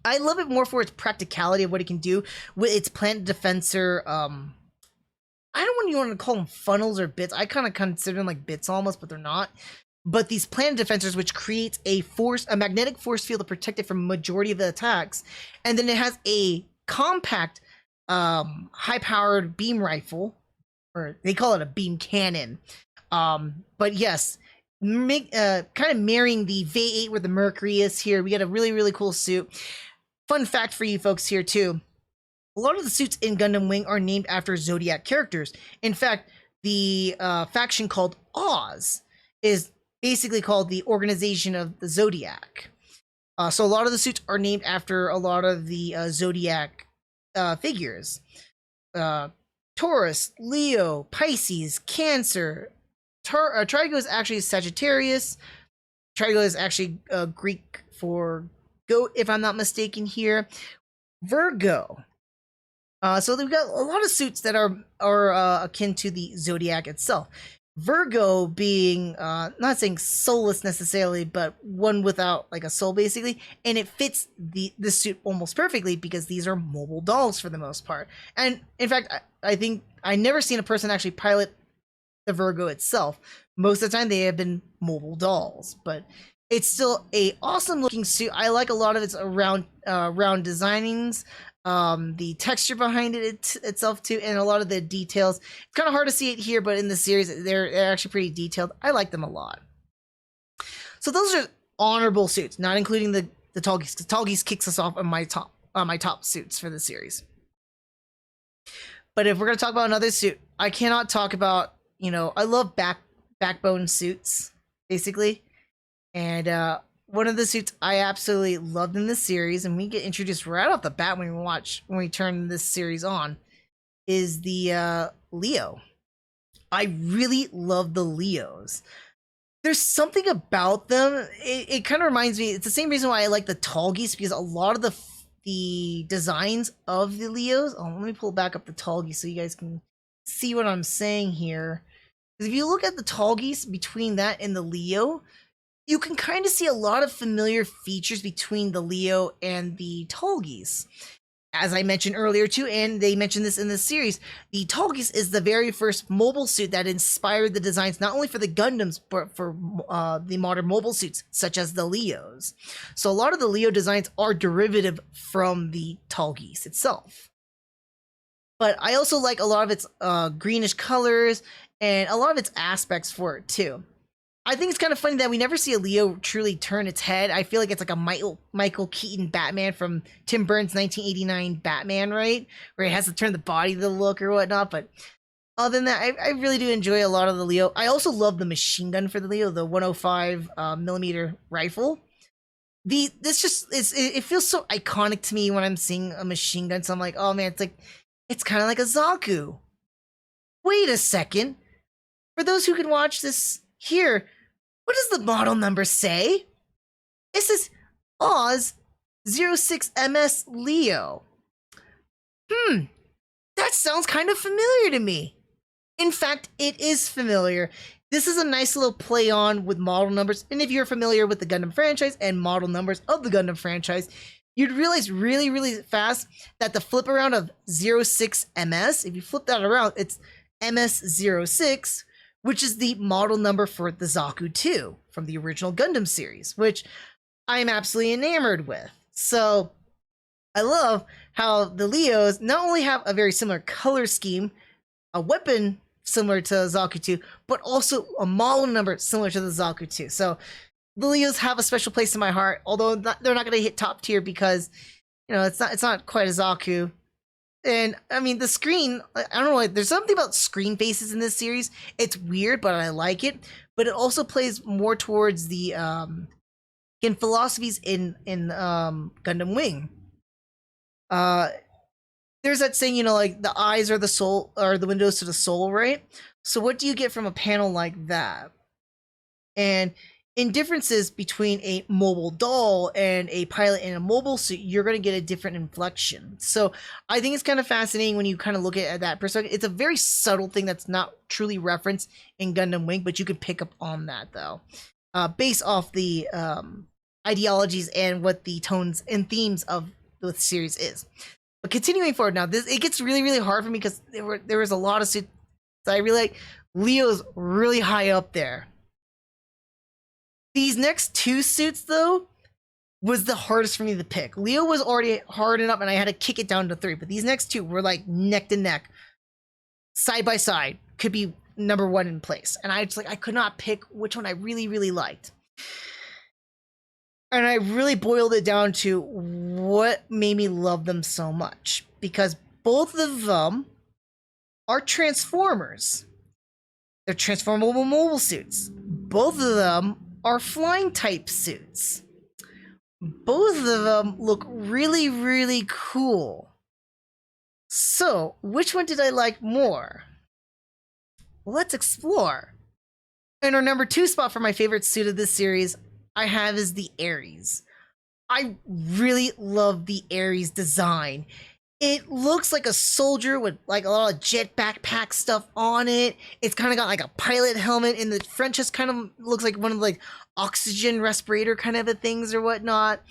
I love it more for its practicality of what it can do with its planet defensor. I don't even want to call them funnels or bits. I kind of consider them like bits almost, but they're not. But these planet defensors, which creates a magnetic force field to protect it from majority of the attacks, and then it has a compact, high-powered beam rifle, or they call it a beam cannon. But yes, kind of marrying the V8 with the Mercuryus here. We got a really, really cool suit. Fun fact for you folks here too. A lot of the suits in Gundam Wing are named after Zodiac characters. In fact, the faction called Oz is basically called the Organization of the Zodiac. So a lot of the suits are named after a lot of the Zodiac figures. Taurus, Leo, Pisces, Cancer. Trigo is actually Sagittarius. Trigo is actually Greek for goat, if I'm not mistaken here. Virgo. So we've got a lot of suits that are akin to the Zodiac itself. Virgo being not saying soulless necessarily, but one without like a soul basically, and it fits the suit almost perfectly because these are mobile dolls for the most part. And in fact, I think I never seen a person actually pilot the Virgo itself. Most of the time they have been mobile dolls, but it's still a awesome looking suit. I like a lot of its round designings. The texture behind it itself too, and a lot of the details. It's kind of hard to see it here, but in the series, they're actually pretty detailed. I like them a lot. So those are honorable suits, not including the Tallgeese. Tallgeese kicks us off on my top suits for the series. But if we're gonna talk about another suit, I cannot talk about, I love backbone suits basically, and one of the suits I absolutely loved in this series, and we get introduced right off the bat when we turn this series on, is the Leo. I really love the Leos. There's something about them. It kind of reminds me. It's the same reason why I like the Tallgeese, because a lot of the designs of the Leos. Oh, let me pull back up the Tallgeese so you guys can see what I'm saying here. Because if you look at the Tallgeese between that and the Leo, you can kind of see a lot of familiar features between the Leo and the Tallgeese. As I mentioned earlier too, and they mentioned this in the series, the Tallgeese is the very first mobile suit that inspired the designs not only for the Gundams, but for the modern mobile suits, such as the Leos. So a lot of the Leo designs are derivative from the Tallgeese itself. But I also like a lot of its greenish colors and a lot of its aspects for it too. I think it's kind of funny that we never see a Leo truly turn its head. I feel like it's like a Michael Keaton Batman from Tim Burton's 1989 Batman, right? Where it has to turn the body to the look or whatnot. But other than that, I really do enjoy a lot of the Leo. I also love the machine gun for the Leo, the 105 millimeter rifle. It feels so iconic to me when I'm seeing a machine gun. So I'm like, oh man, it's kind of like a Zaku. Wait a second. For those who can watch this here, what does the model number say? It says Oz 06MS Leo. That sounds kind of familiar to me. In fact, it is familiar. This is a nice little play on with model numbers, and if you're familiar with the Gundam franchise and model numbers of the Gundam franchise, you'd realize really, really fast that the flip around of 06MS, if you flip that around, it's MS06, which is the model number for the Zaku 2 from the original Gundam series, which I'm absolutely enamored with. So I love how the Leos not only have a very similar color scheme, a weapon similar to Zaku 2, but also a model number similar to the Zaku 2. So the Leos have a special place in my heart, although they're not going to hit top tier because, it's not quite a Zaku. And I mean, the screen, I don't know, there's something about screen faces in this series. It's weird, but I like it. But it also plays more towards the philosophies in Gundam Wing. There's that saying, the eyes are the soul, or the windows to the soul, right? So what do you get from a panel like that? And in differences between a mobile doll and a pilot in a mobile suit, you're going to get a different inflection. So I think it's kind of fascinating when you kind of look at that perspective. It's a very subtle thing that's not truly referenced in Gundam Wing, but you can pick up on that though, based off the ideologies and what the tones and themes of the series is. But continuing forward now, it gets really, really hard for me because there was a lot of suits that I really like. Leo's really high up there. These next two suits, though, was the hardest for me to pick. Leo was already hard enough, and I had to kick it down to 3. But these next two were like neck to neck, side by side. Could be number 1 in place, and I could not pick which one I really, really liked. And I really boiled it down to what made me love them so much, because both of them are Transformers. They're transformable mobile suits. Both of them are flying type suits. Both of them look really, really cool. So, which one did I like more? Let's explore. And our number 2 spot for my favorite suit of this series I have is the Ares. I really love the Ares design. It looks like a soldier with like a lot of jet backpack stuff on it. It's kind of got like a pilot helmet, and the front just kind of looks like one of the, like oxygen respirator kind of things or whatnot.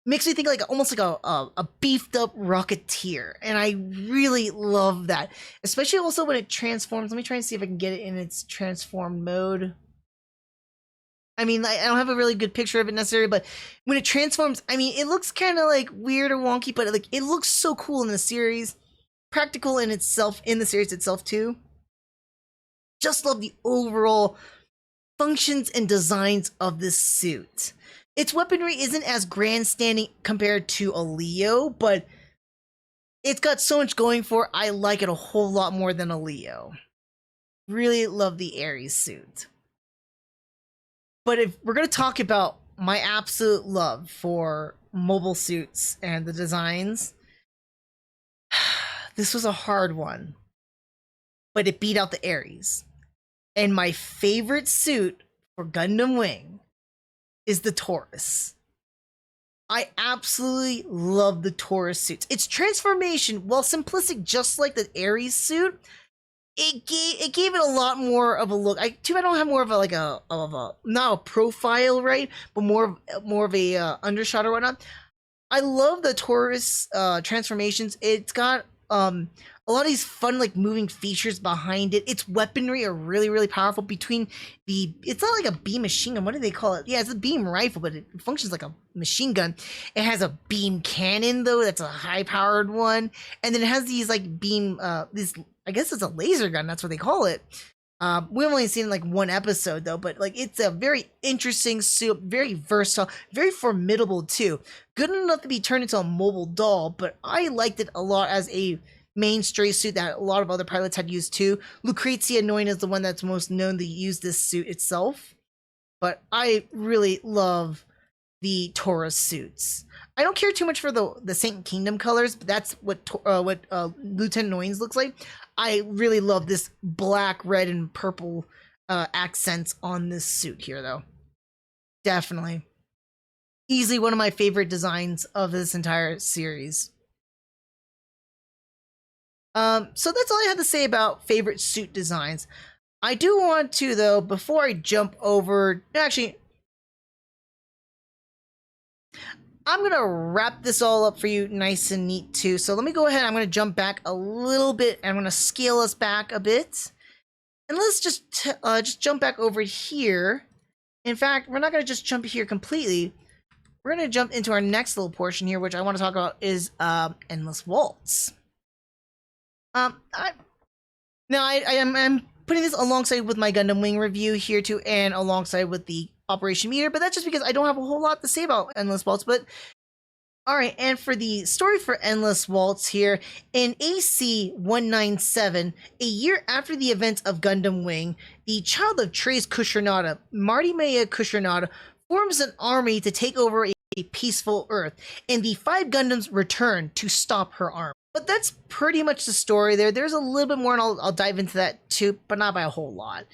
Makes me think like almost like a beefed up Rocketeer, and I really love that. Especially also when it transforms. Let me try and see if I can get it in its transformed mode. I mean, I don't have a really good picture of it necessarily, but when it transforms, I mean, it looks kind of like weird or wonky, but like it looks so cool in the series. Practical in itself, in the series itself too. Just love the overall functions and designs of this suit. Its weaponry isn't as grandstanding compared to a Leo, but it's got so much going for it, I like it a whole lot more than a Leo. Really love the Ares suit. But if we're going to talk about my absolute love for mobile suits and the designs, this was a hard one. But it beat out the Ares. And my favorite suit for Gundam Wing is the Taurus. I absolutely love the Taurus suits. Its transformation, while simplistic just like the Ares suit, it gave it a lot more of a look. I don't have more of a not a profile, right, but more of a undershot or whatnot. I love the Taurus transformations. It's got a lot of these fun like moving features behind it. Its weaponry are really, really powerful. It's not like a beam machine gun. What do they call it? Yeah, it's a beam rifle, but it functions like a machine gun. It has a beam cannon though. That's a high powered one, and then it has these like beam I guess it's a laser gun. That's what they call it. We've only seen like one episode though, but like it's a very interesting suit, very versatile, very formidable too. Good enough to be turned into a mobile doll, but I liked it a lot as a main straight suit that a lot of other pilots had used too. Lucrezia Noin is the one that's most known to use this suit itself, but I really love the Taurus suits. I don't care too much for the Saint Kingdom colors, but that's what Lieutenant Noin's looks like. I really love this black, red, and purple accents on this suit here, though. Definitely. Easily one of my favorite designs of this entire series. So that's all I had to say about favorite suit designs. I do want to, though, before I jump over... Actually... I'm going to wrap this all up for you nice and neat too. So let me go ahead. I'm going to jump back a little bit. I'm going to scale us back a bit. And let's just jump back over here. In fact, we're not going to just jump here completely. We're going to jump into our next little portion here, which I want to talk about is Endless Waltz. I'm putting this alongside with my Gundam Wing review here too, and alongside with the Operation Meteor, but that's just because I don't have a whole lot to say about Endless Waltz. But alright, and for the story for Endless Waltz here, in AC 197, a year after the events of Gundam Wing, the child of Treize Kushernada, Marty-Maya Kushernada, forms an army to take over a peaceful Earth, and the 5 Gundams return to stop her army. But that's pretty much the story there. There's a little bit more, and I'll dive into that too, but not by a whole lot.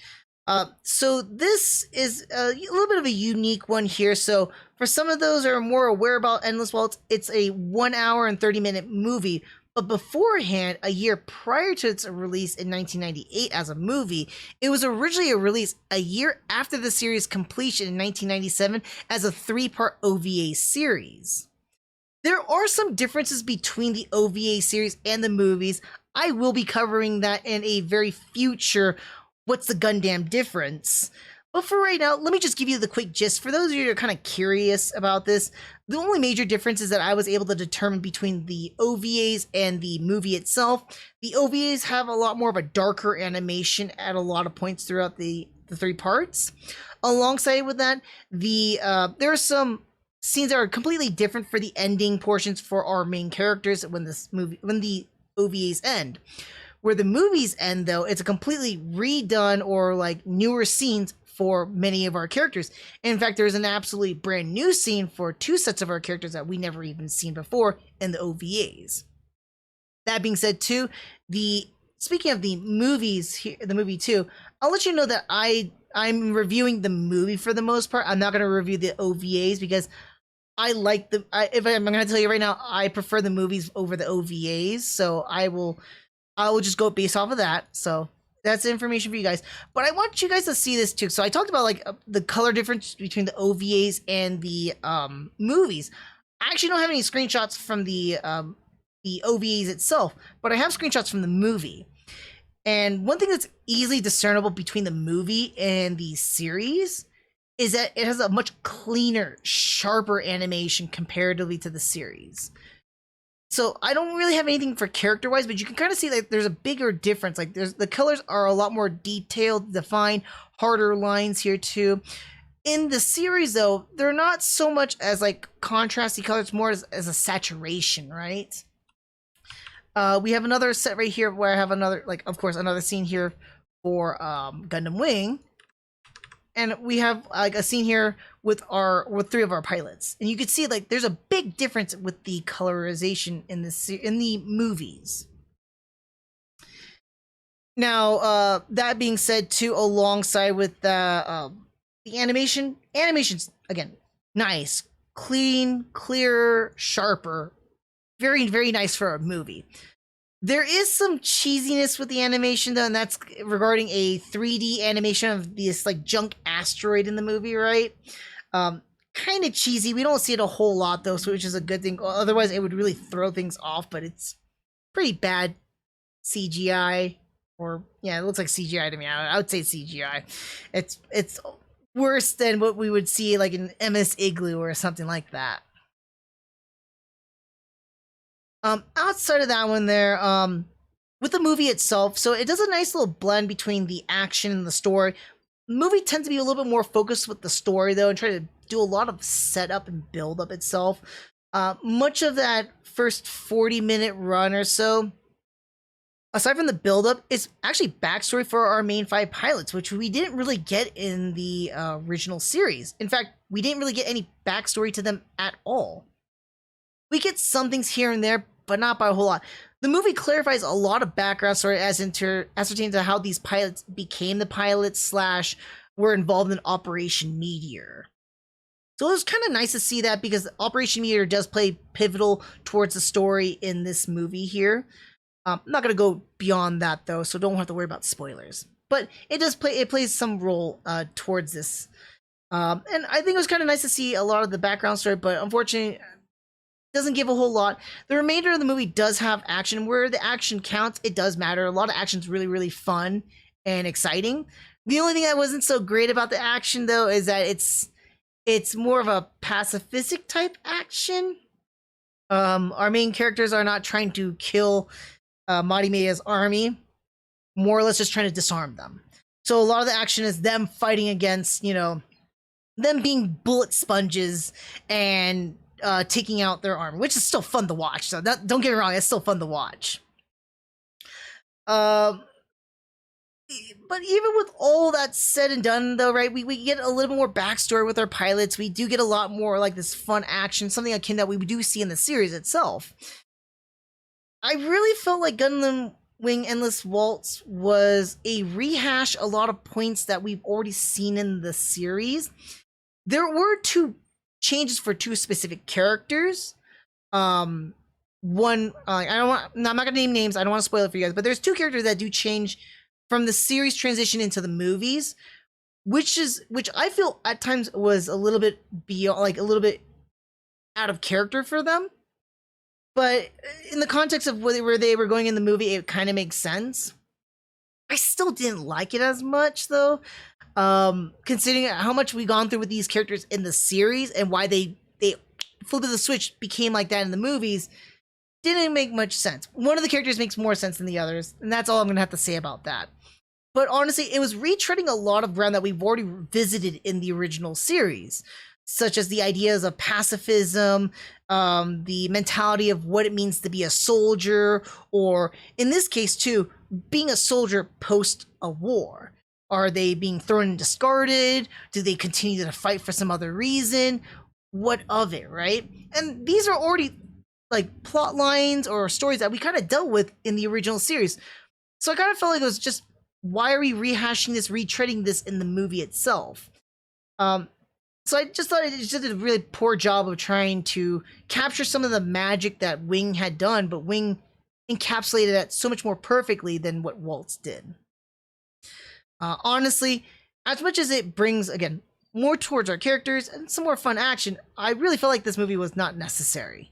So this is a little bit of a unique one here. So for some of those who are more aware about Endless Waltz, it's a 1 hour and 30-minute movie. But beforehand, a year prior to its release in 1998 as a movie, it was originally released a year after the series' completion in 1997 as a 3-part OVA series. There are some differences between the OVA series and the movies. I will be covering that in a very future What's the Gundam Difference? But for right now, let me just give you the quick gist. For those of you who are kind of curious about this, the only major difference is that I was able to determine between the OVAs and the movie itself. The OVAs have a lot more of a darker animation at a lot of points throughout the 3 parts. Alongside with that, there are some scenes that are completely different for the ending portions for our main characters when the OVAs end. Where the movies end, though, it's a completely redone or like newer scenes for many of our characters. In fact, there's an absolutely brand new scene for 2 sets of our characters that we never even seen before in the OVAs. That being said, too, speaking of the movies here, the movie too, I'll let you know that I'm reviewing the movie for the most part. I'm not going to review the OVAs because I like if I'm going to tell you right now, I prefer the movies over the OVAs. So I will just go based off of that. So that's information for you guys. But I want you guys to see this too. So I talked about like the color difference between the OVAs and the movies. I actually don't have any screenshots from the OVAs itself, but I have screenshots from the movie. And one thing that's easily discernible between the movie and the series is that it has a much cleaner, sharper animation comparatively to the series. So I don't really have anything for character-wise, but you can kind of see that there's a bigger difference. Like the colors are a lot more detailed, defined, harder lines here too. In the series, though, they're not so much as like contrasty colors, more as a saturation, right? We have another set right here where I have another, like, of course, another scene here for Gundam Wing. And we have like a scene here with 3 of our pilots, and you can see like there's a big difference with the colorization in the movies. Now, that being said, too, alongside with the animation's again nice, clean, clear, sharper, very very nice for a movie. There is some cheesiness with the animation, though, and that's regarding a 3D animation of this, like, junk asteroid in the movie, right? Kind of cheesy. We don't see it a whole lot, though, so which is a good thing. Otherwise, it would really throw things off, but it's pretty bad CGI. Or, yeah, it looks like CGI to me. I would say CGI. It's worse than what we would see, like, in MS Igloo or something like that. Outside of that one there, with the movie itself, so it does a nice little blend between the action and the story. The movie tends to be a little bit more focused with the story, though, and try to do a lot of setup and build up itself. Much of that first 40-minute run or so, aside from the build up, is actually backstory for our main 5 pilots, which we didn't really get in the original series. In fact, we didn't really get any backstory to them at all. We get some things here and there, but not by a whole lot. The movie clarifies a lot of background story as ascertained to how these pilots became the pilots / were involved in Operation Meteor. So it was kind of nice to see that because Operation Meteor does play pivotal towards the story in this movie here. I'm not going to go beyond that though, so don't have to worry about spoilers. But it plays some role towards this. And I think it was kind of nice to see a lot of the background story, but unfortunately, doesn't give a whole lot. The remainder of the movie does have action. Where the action counts, it does matter. A lot of action's really, really fun and exciting. The only thing that wasn't so great about the action, though, is that it's more of a pacifistic type action. Our main characters are not trying to kill Marimeya's army. More or less just trying to disarm them. So a lot of the action is them fighting against, them being bullet sponges and taking out their armor, which is still fun to watch. So don't get me wrong, it's still fun to watch. But even with all that said and done, though, right, we get a little more backstory with our pilots. We do get a lot more like this fun action, something akin that we do see in the series itself. I really felt like Gundam Wing Endless Waltz was a rehash a lot of points that we've already seen in the series. There were two changes for two specific characters. One, I don't want, no, I'm not gonna name names. I don't want to spoil it for you guys, but there's two characters that do change from the series transition into the movies, which I feel at times was a little bit beyond, like a little bit out of character for them. But in the context of where they were going in the movie, it kind of makes sense. I still didn't like it as much though, considering how much we've gone through with these characters in the series and why they flipped the switch became like that in the movies. Didn't make much sense. One of the characters makes more sense than the others, and that's all I'm gonna have to say about that. But honestly, it was retreading a lot of ground that we've already visited in the original series, such as the ideas of pacifism, the mentality of what it means to be a soldier, or in this case too, being a soldier post a war. Are they being thrown and discarded? Do they continue to fight for some other reason? What of it, right? And these are already like plot lines or stories that we kind of dealt with in the original series. So I kind of felt like it was just, why are we rehashing this, retreading this in the movie itself? So I just thought it just did a really poor job of trying to capture some of the magic that Wing had done, but Wing encapsulated that so much more perfectly than what Waltz did. Honestly, as much as it brings, again, more towards our characters and some more fun action, I really felt like this movie was not necessary.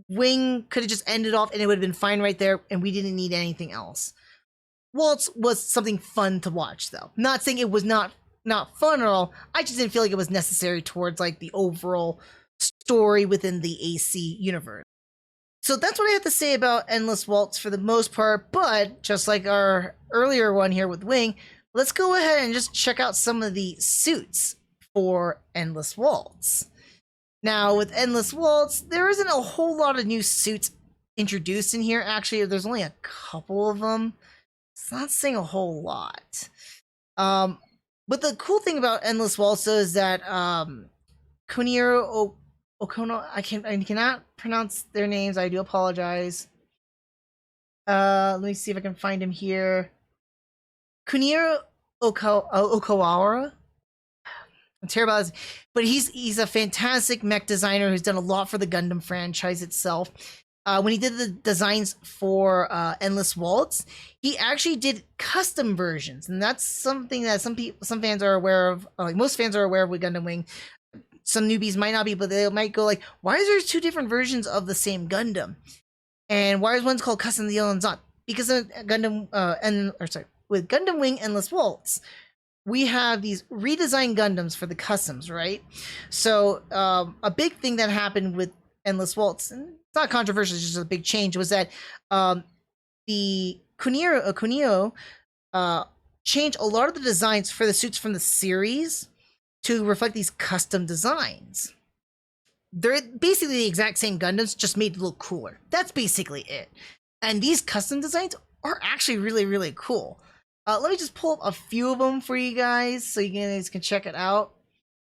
Wing could have just ended off and it would have been fine right there, and we didn't need anything else. Waltz was something fun to watch, though. Not saying it was not fun at all. I just didn't feel like it was necessary towards like the overall story within the AC universe. So that's what I have to say about Endless Waltz for the most part. But just like our earlier one here with Wing, let's go ahead and just check out some of the suits for Endless Waltz. Now, with Endless Waltz, there isn't a whole lot of new suits introduced in here. Actually, there's only a couple of them. It's not saying a whole lot. But the cool thing about Endless Waltz though is that Kuniro Okono, I cannot pronounce their names. I do apologize. Let me see if I can find him here. Kuniro Okawara. I'm terrible at this, but he's a fantastic mech designer who's done a lot for the Gundam franchise itself. When he did the designs for Endless Waltz, he actually did custom versions, and that's something that some fans are aware of. Like most fans are aware of with Gundam Wing. Some newbies might not be, but they might go like, "Why is there two different versions of the same Gundam? And why is one's called custom and the other one's not?" Because of Gundam with Gundam Wing Endless Waltz, we have these redesigned Gundams for the customs, right? So a big thing that happened with Endless Waltz, and it's not controversial, it's just a big change, was that the Kunio changed a lot of the designs for the suits from the series to reflect these custom designs. They're basically the exact same Gundams, just made a little cooler. That's basically it. And these custom designs are actually really, really cool. Let me just pull up a few of them for you guys so you guys can check it out.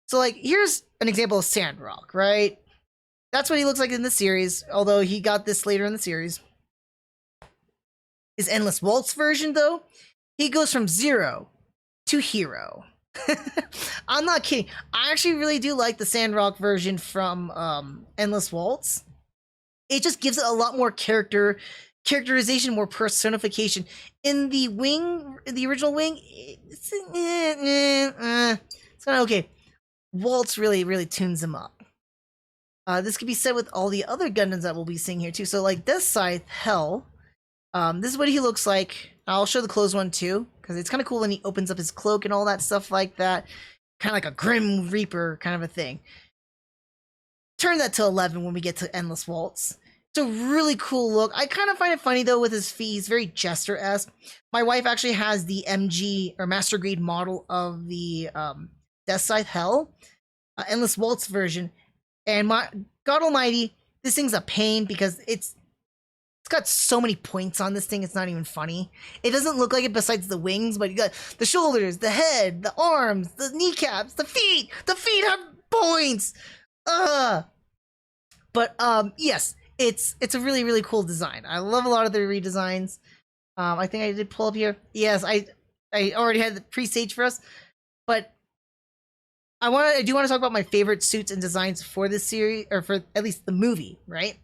So like, here's an example of Sandrock, right? That's what he looks like in the series, although he got this later in the series. His Endless Waltz version, though, he goes from 0 to hero. I'm not kidding. I actually really do like the Sandrock version from Endless Waltz. It just gives it a lot more characterization, more personification. In the Wing, the original Wing, it's kind of okay. Waltz really tunes him up. This could be said with all the other Gundams that we'll be seeing here too. So like Death Scythe Hell, this is what he looks like. I'll show the closed one too, because it's kind of cool when he opens up his cloak and all that stuff like that. Kind of like a Grim Reaper kind of a thing. Turn that to 11 when we get to Endless Waltz. It's a really cool look. I kind of find it funny though with his feet. He's very Jester-esque. My wife actually has the MG or Master Grade model of the Death Scythe Hell, Endless Waltz version. And my God Almighty, this thing's a pain because it's got so many points on this thing. It's not even funny. It doesn't look like it besides the wings, but you got the shoulders, the head, the arms, the kneecaps, the feet. The feet have points. But yes, it's a really cool design. I love a lot of the redesigns. I think I did pull up here. Yes, I already had the pre-stage for us, but I do want to talk about my favorite suits and designs for this series, or for at least the movie, right?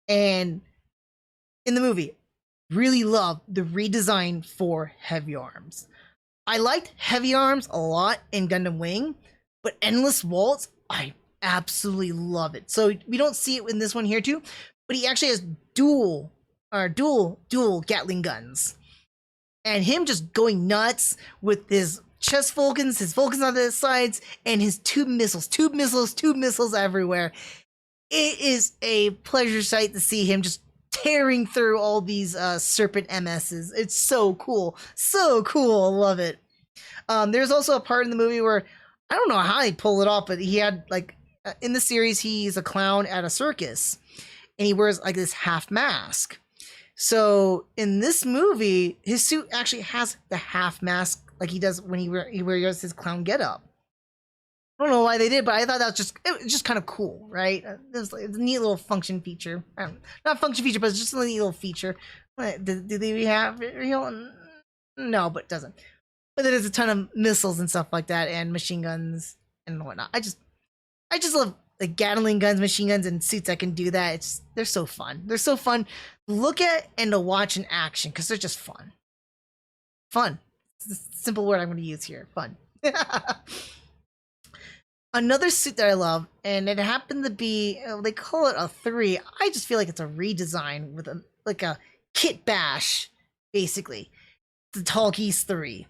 And in the movie, really love the redesign for Heavy Arms. I liked Heavy Arms a lot in Gundam Wing, but Endless Waltz, I absolutely love it. So we don't see it in this one here too, but he actually has dual Gatling guns, and him just going nuts with his his Vulcans on the sides, and his tube missiles everywhere. It is a pleasure sight to see him just tearing through all these Serpent MSs. It's so cool. So cool. I love it. There's also a part in the movie where I don't know how he pulled it off, but he had like in the series, he's a clown at a circus and he wears like this half mask. So in this movie, his suit actually has the half mask like he does when he wears his clown getup. I don't know why they did, but I thought that was just kind of cool, right? It's a neat little function feature. Not function feature, but it's just a neat little feature. Do they have it real? No, but it doesn't. But there's a ton of missiles and stuff like that, and machine guns and whatnot. I just love the Gatling guns, machine guns, and suits that can do that. They're so fun. They're so fun to look at and to watch in action because they're just fun. Fun. It's the simple word I'm going to use here. Fun. Another suit that I love, and it happened to be, they call it a 3. I just feel like it's a redesign with a kit bash, basically. The Tall Geese 3.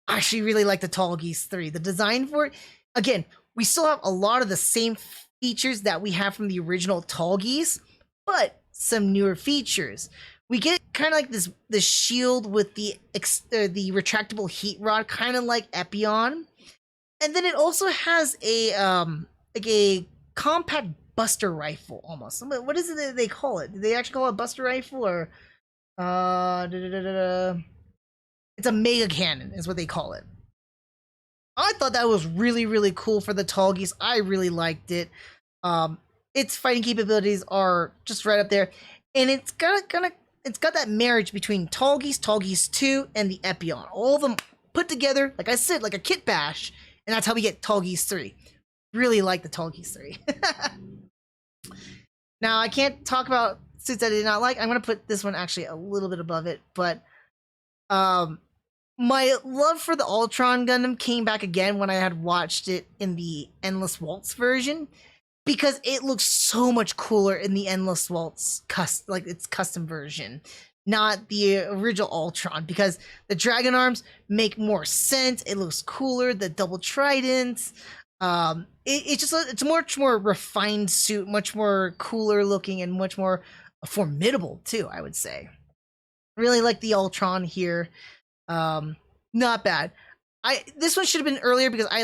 I actually really like the Tall Geese 3. The design for it, again, we still have a lot of the same features that we have from the original Tall Geese, but some newer features. We get kind of like this shield with the retractable heat rod, kind of like Epion. And then it also has a compact buster rifle almost. What is it that they call it? Do they actually call it a buster rifle or it's a mega cannon is what they call it. I thought that was really, really cool for the Tall Geese. I really liked it. Its fighting capabilities are just right up there. And it's got that marriage between Tall Geese 2, and the Epion. All of them put together, like I said, like a kit bash. And that's how we get Tall Geese 3. Really like the Tall Geese 3. Now, I can't talk about suits I did not like. I'm going to put this one actually a little bit above it. But my love for the Ultron Gundam came back again when I had watched it in the Endless Waltz version. Because it looks so much cooler in the Endless Waltz its custom version. Not the original Ultron, because the Dragon Arms make more sense. It looks cooler. The double tridents. It's a much more refined suit, much more cooler looking, and much more formidable too. I would say. Really like the Ultron here. Not bad. This one should have been earlier because I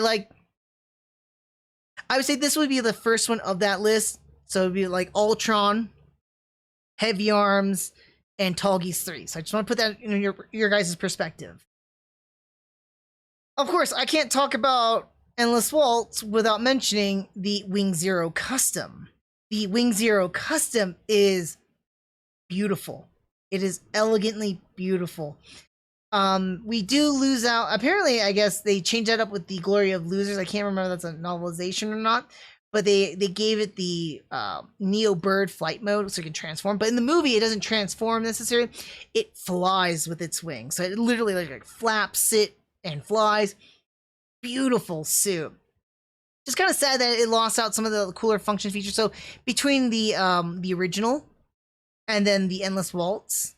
would say this would be the first one of that list. So it'd be like Ultron, Heavy Arms, and Tall Geese 3. So I just want to put that in your guys' perspective. Of course, I can't talk about Endless Waltz without mentioning the Wing Zero Custom. The Wing Zero Custom is beautiful. It is elegantly beautiful. We do lose out. Apparently, I guess they changed that up with the Glory of Losers. I can't remember if that's a novelization or not. But they gave it the Neo Bird flight mode so it can transform. But in the movie, it doesn't transform necessarily. It flies with its wings. So it literally like flaps it and flies. Beautiful suit. Just kind of sad that it lost out some of the cooler function features. So between the original and then the Endless Waltz,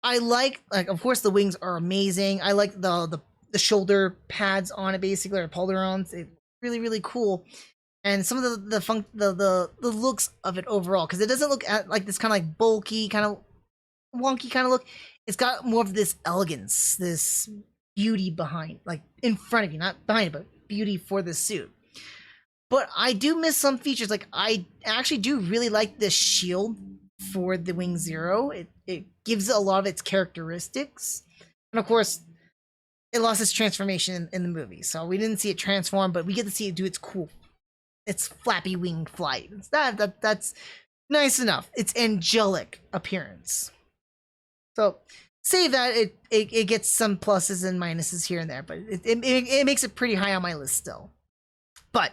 I like of course the wings are amazing. I like the shoulder pads on it basically, or polymerons. It's really, really cool. And some of the looks of it overall, because it doesn't look like this kind of like bulky, kind of wonky kind of look. It's got more of this elegance, this beauty behind, like in front of you, not behind it, but beauty for the suit. But I do miss some features. Like I actually do really like this shield for the Wing Zero. It gives it a lot of its characteristics, and of course, it lost its transformation in the movie, so we didn't see it transform, but we get to see it do its flappy wing flight. That's nice enough. It's angelic appearance. So save that. It gets some pluses and minuses here and there, but it makes it pretty high on my list still. But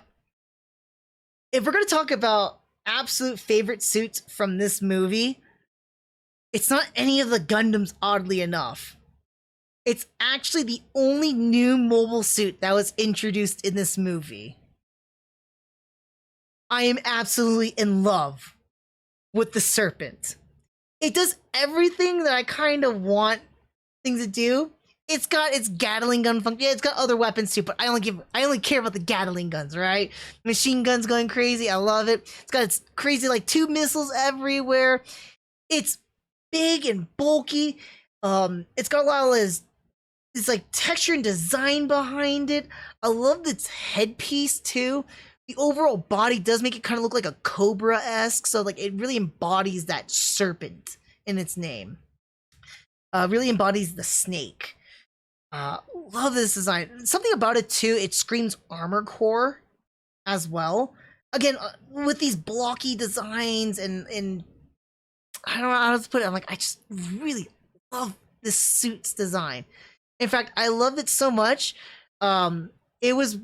if we're gonna talk about absolute favorite suits from this movie, it's not any of the Gundams, oddly enough. It's actually the only new mobile suit that was introduced in this movie. I am absolutely in love with the Serpent. It does everything that I kind of want things to do. It's got its Gatling gun function. Yeah, it's got other weapons too, but I only care about the Gatling guns, right? Machine guns going crazy. I love it. It's got its crazy like tube missiles everywhere. It's big and bulky. It's got a lot of this like texture and design behind it. I love its headpiece too. The overall body does make it kind of look like a Cobra-esque, so like it really embodies that serpent in its name. Really embodies the snake. Love this design. Something about it too, it screams Armor Core as well. Again, with these blocky designs and I don't know how to put it. I'm like, I just really love this suit's design. In fact, I love it so much. It was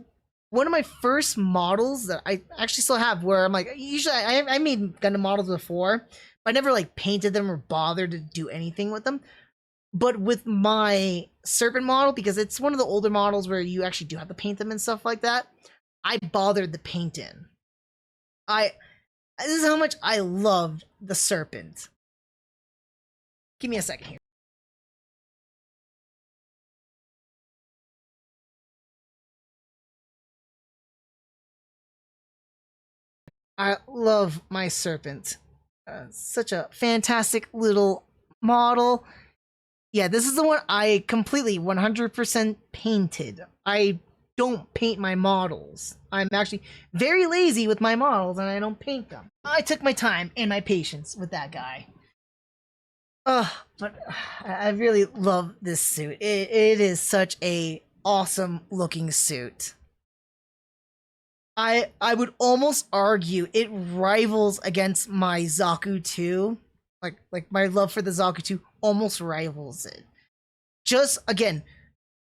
one of my first models that I actually still have, where I'm like, usually I made Gundam models before, but I never like painted them or bothered to do anything with them. But with my Serpent model, because it's one of the older models where you actually do have to paint them and stuff like that, I bothered to paint in. This is how much I loved the Serpent. Give me a second here. I love my Serpent. Such a fantastic little model. Yeah, this is the one I completely 100% painted. I don't paint my models. I'm actually very lazy with my models and I don't paint them. I took my time and my patience with that guy. But I really love this suit. It is such a awesome looking suit. I would almost argue it rivals against my Zaku 2. Like my love for the Zaku 2 almost rivals it. Just again,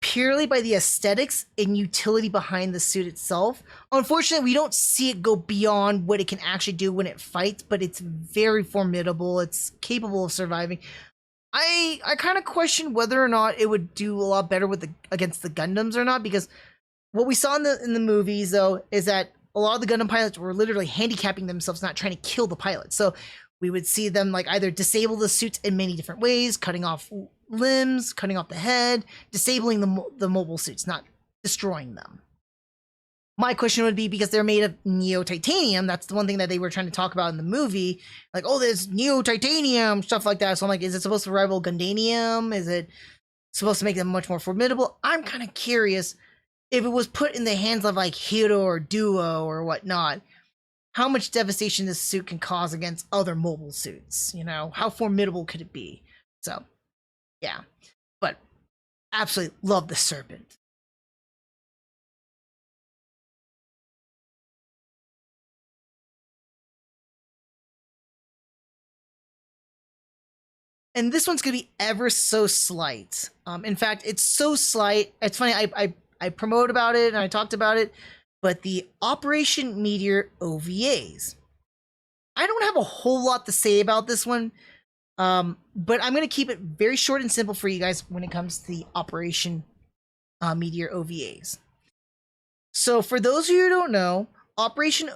purely by the aesthetics and utility behind the suit itself. Unfortunately, we don't see it go beyond what it can actually do when it fights, but it's very formidable. It's capable of surviving. I kind of question whether or not it would do a lot better with against the Gundams or not, because what we saw in the movies though is that a lot of the Gundam pilots were literally handicapping themselves, not trying to kill the pilots. So we would see them like either disable the suits in many different ways, cutting off limbs, cutting off the head, disabling the mobile suits, not destroying them. My question would be, because they're made of neo-titanium, that's the one thing that they were trying to talk about in the movie, like, oh, there's neo-titanium, stuff like that. So I'm like, is it supposed to rival Gundanium? Is it supposed to make them much more formidable? I'm kind of curious if it was put in the hands of like Hero or Duo or whatnot, how much devastation this suit can cause against other mobile suits. You know, how formidable could it be? So, yeah. But absolutely love the Serpent. And this one's gonna be ever so slight. In fact, it's so slight. It's funny. I promote about it and I talked about it, but the Operation Meteor OVAs. I don't have a whole lot to say about this one, but I'm gonna keep it very short and simple for you guys when it comes to the Operation Meteor OVAs. So, for those of you who don't know, Operation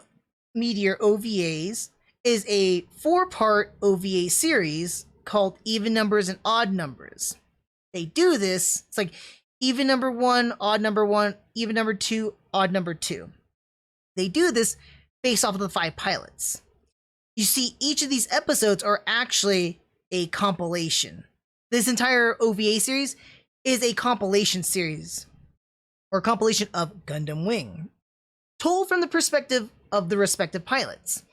Meteor OVAs is a 4-part OVA series called Even Numbers and Odd Numbers. They do this, it's like even number 1, odd number 1, even number 2, odd number 2. They do this based off of the 5 pilots. You see, each of these episodes are actually a compilation. This entire OVA series is a compilation series, or compilation of Gundam Wing, told from the perspective of the respective pilots.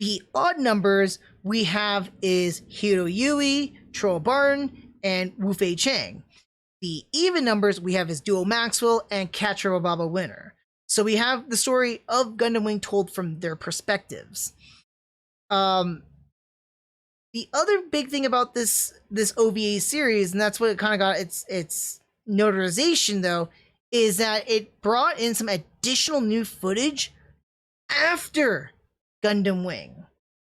The odd numbers we have is Hiro Yui, Tro Barton, and Wu Fei Chang. The even numbers we have is Duo Maxwell and Quattro Baba Winner. So we have the story of Gundam Wing told from their perspectives. The The other big thing about this OVA series, and that's what it kind of got its notarization though, is that it brought in some additional new footage after Gundam Wing.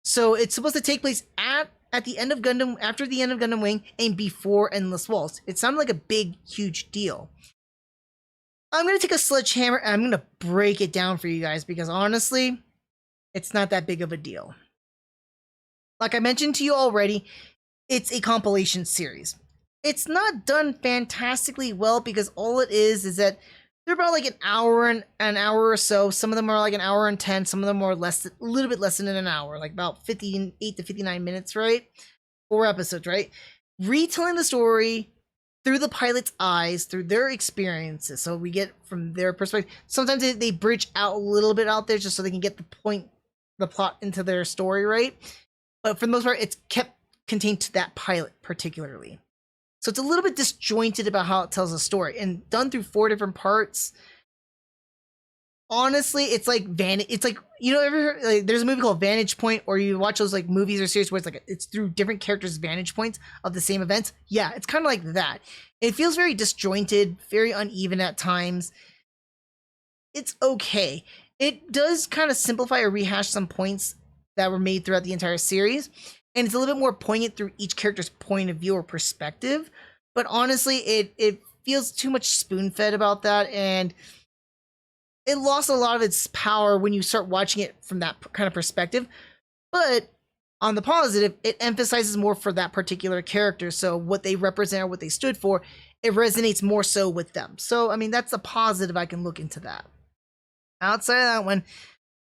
So it's supposed to take place at the end of Gundam, after the end of Gundam Wing, and before Endless Waltz. It sounded like a big, huge deal. I'm gonna take a sledgehammer and I'm gonna break it down for you guys because honestly, it's not that big of a deal. Like I mentioned to you already, it's a compilation series. It's not done fantastically well because all it is that they're about like an hour or so. Some of them are like an hour and 10. Some of them are a little bit less than an hour, like about 58 to 59 minutes, right? 4 episodes, right? Retelling the story through the pilot's eyes, through their experiences. So we get from their perspective. Sometimes they bridge out a little bit out there just so they can get the plot into their story, right? But for the most part, it's kept contained to that pilot particularly. So it's a little bit disjointed about how it tells a story, and done through 4 different parts. Honestly, it's like there's a movie called Vantage Point, or you watch those like movies or series where it's like it's through different characters' vantage points of the same events. Yeah, it's kind of like that. It feels very disjointed, very uneven at times. It's okay. It does kind of simplify or rehash some points that were made throughout the entire series, and it's a little bit more poignant through each character's point of view or perspective. But honestly, it feels too much spoon-fed about that, and it lost a lot of its power when you start watching it from that kind of perspective. But on the positive, it emphasizes more for that particular character. So what they represent or what they stood for, it resonates more so with them. So, I mean, that's a positive. I can look into that. Outside of that one,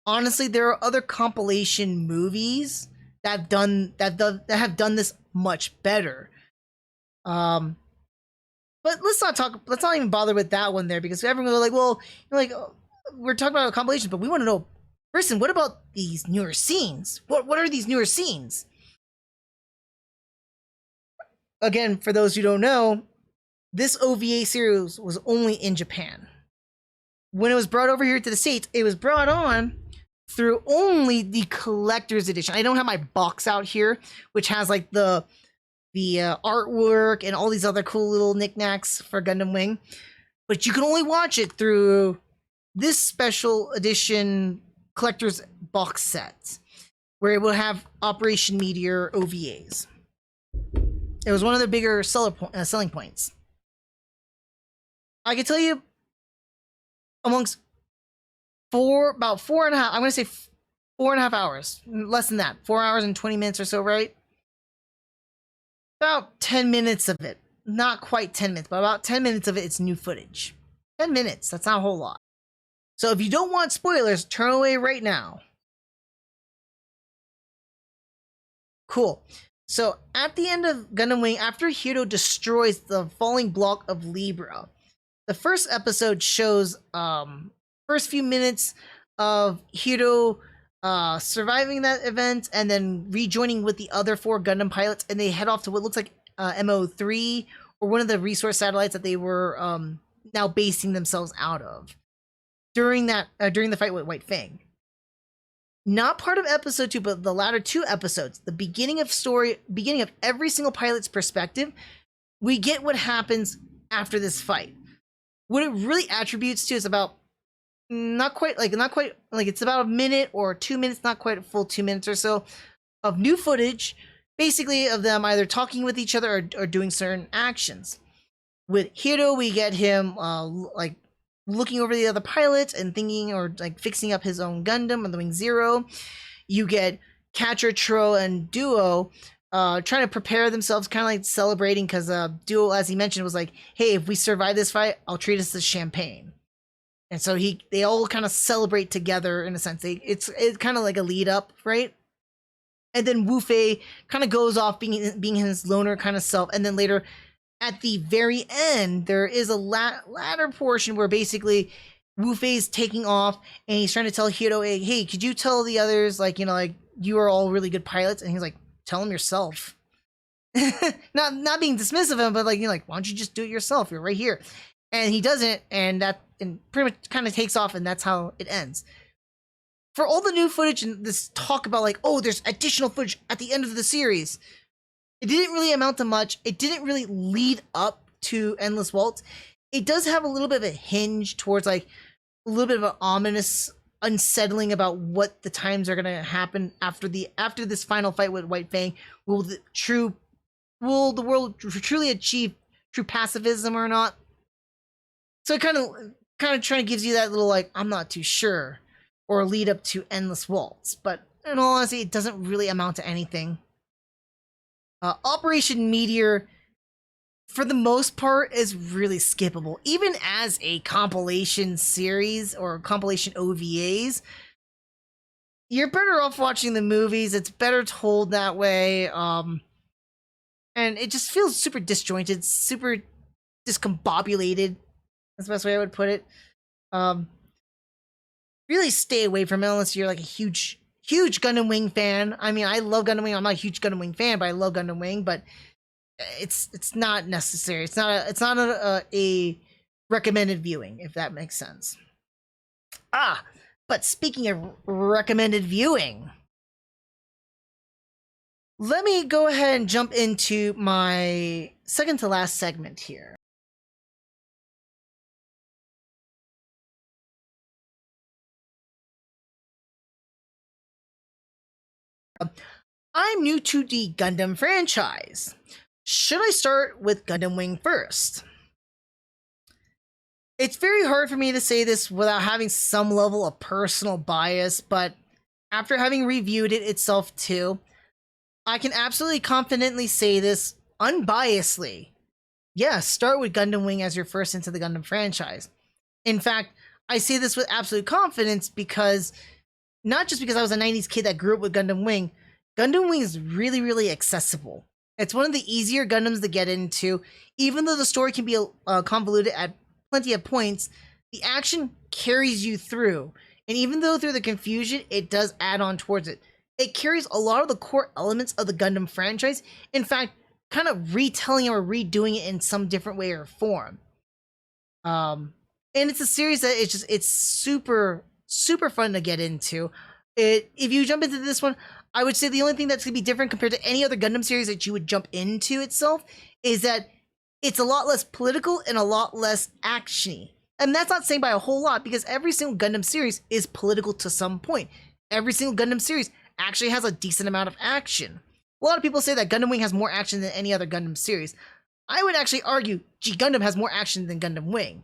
honestly, there are other compilation movies that have done this much better. But let's not even bother with that one there, because everyone was like, well, like, we're talking about a compilation, but we want to know, Briston, what about these newer scenes? What are these newer scenes? Again, for those who don't know, this OVA series was only in Japan. When it was brought over here to the States, it was brought on through only the collector's edition. I don't have my box out here, which has like the artwork and all these other cool little knickknacks for Gundam Wing, but you can only watch it through this special edition collector's box set, where it will have Operation Meteor OVAs. It was one of the bigger selling points. I can tell you, amongst about 4.5, I'm going to say 4.5 hours, less than that, 4 hours and 20 minutes or so, right? About 10 minutes of it, not quite 10 minutes, but about 10 minutes of it, it's new footage. 10 minutes, that's not a whole lot. So if you don't want spoilers, turn away right now. Cool. So at the end of Gundam Wing, after Hiro destroys the falling block of Libra, the first episode shows first few minutes of Hiro surviving that event and then rejoining with the other 4 Gundam pilots, and they head off to what looks like MO3, or one of the resource satellites that they were now basing themselves out of during the fight with White Fang. Not part of episode 2, but the latter 2 episodes, the beginning of every single pilot's perspective, we get what happens after this fight. What it really attributes to is about not quite it's about a minute or 2 minutes, not quite a full 2 minutes or so of new footage, basically of them either talking with each other or doing certain actions. With Hiro, we get him like looking over the other pilots and thinking, or like fixing up his own Gundam on the Wing Zero. You get Catcher, Tro, and Duo trying to prepare themselves, kind of like celebrating, because Duo, as he mentioned, was like, hey, if we survive this fight, I'll treat us to champagne. And so they all kind of celebrate together in a sense. It's kind of like a lead up, right? And then Wu Fei kind of goes off being his loner kind of self. And then later, at the very end, there is a latter portion where basically Wu Fei's taking off and he's trying to tell Hiro, hey, could you tell the others, like, you are all really good pilots? And he's like, tell them yourself. not being dismissive of him, but like, why don't you just do it yourself? You're right here. And he doesn't, and pretty much kind of takes off, and that's how it ends. for all the new footage and this talk about like, oh, there's additional footage at the end of the series, it didn't really amount to much. It didn't really lead up to Endless Waltz. It does have a little bit of a hinge towards like a little bit of an ominous unsettling about what the times are gonna happen after this final fight with White Fang. Will the world truly achieve true pacifism or not? So it kind of trying to gives you that little like, I'm not too sure, or lead up to Endless Waltz. But in all honesty, it doesn't really amount to anything. Operation Meteor, for the most part, is really skippable. Even as a compilation series or compilation OVAs, you're better off watching the movies. It's better told that way. And it just feels super disjointed, super discombobulated. That's the best way I would put it. Really stay away from it unless you're like a huge Gundam Wing fan. I mean, I love Gundam Wing. I'm not a huge Gundam Wing fan, but I love Gundam Wing. But it's not necessary. It's not a recommended viewing, if that makes sense. But speaking of recommended viewing, let me go ahead and jump into my second to last segment here. I'm new to the Gundam franchise. Should I start with Gundam Wing first? It's very hard for me to say this without having some level of personal bias, but after having reviewed it itself too, I can absolutely confidently say this unbiasedly. Yeah, start with Gundam Wing as your first into the Gundam franchise. In fact, I say this with absolute confidence because not just because I was a 90s kid that grew up with Gundam Wing is really, really accessible. It's one of the easier Gundams to get into. Even though the story can be convoluted at plenty of points, the action carries you through. And even though through the confusion, it does add on towards it. It carries a lot of the core elements of the Gundam franchise. In fact, kind of retelling or redoing it in some different way or form. And it's a series that it's super fun to get into. If you jump into this one, I would say the only thing that's going to be different compared to any other Gundam series that you would jump into itself is that it's a lot less political and a lot less actiony. And that's not saying by a whole lot, because every single Gundam series is political to some point. Every single Gundam series actually has a decent amount of action. A lot of people say that Gundam Wing has more action than any other Gundam series. I would actually argue G Gundam has more action than Gundam Wing.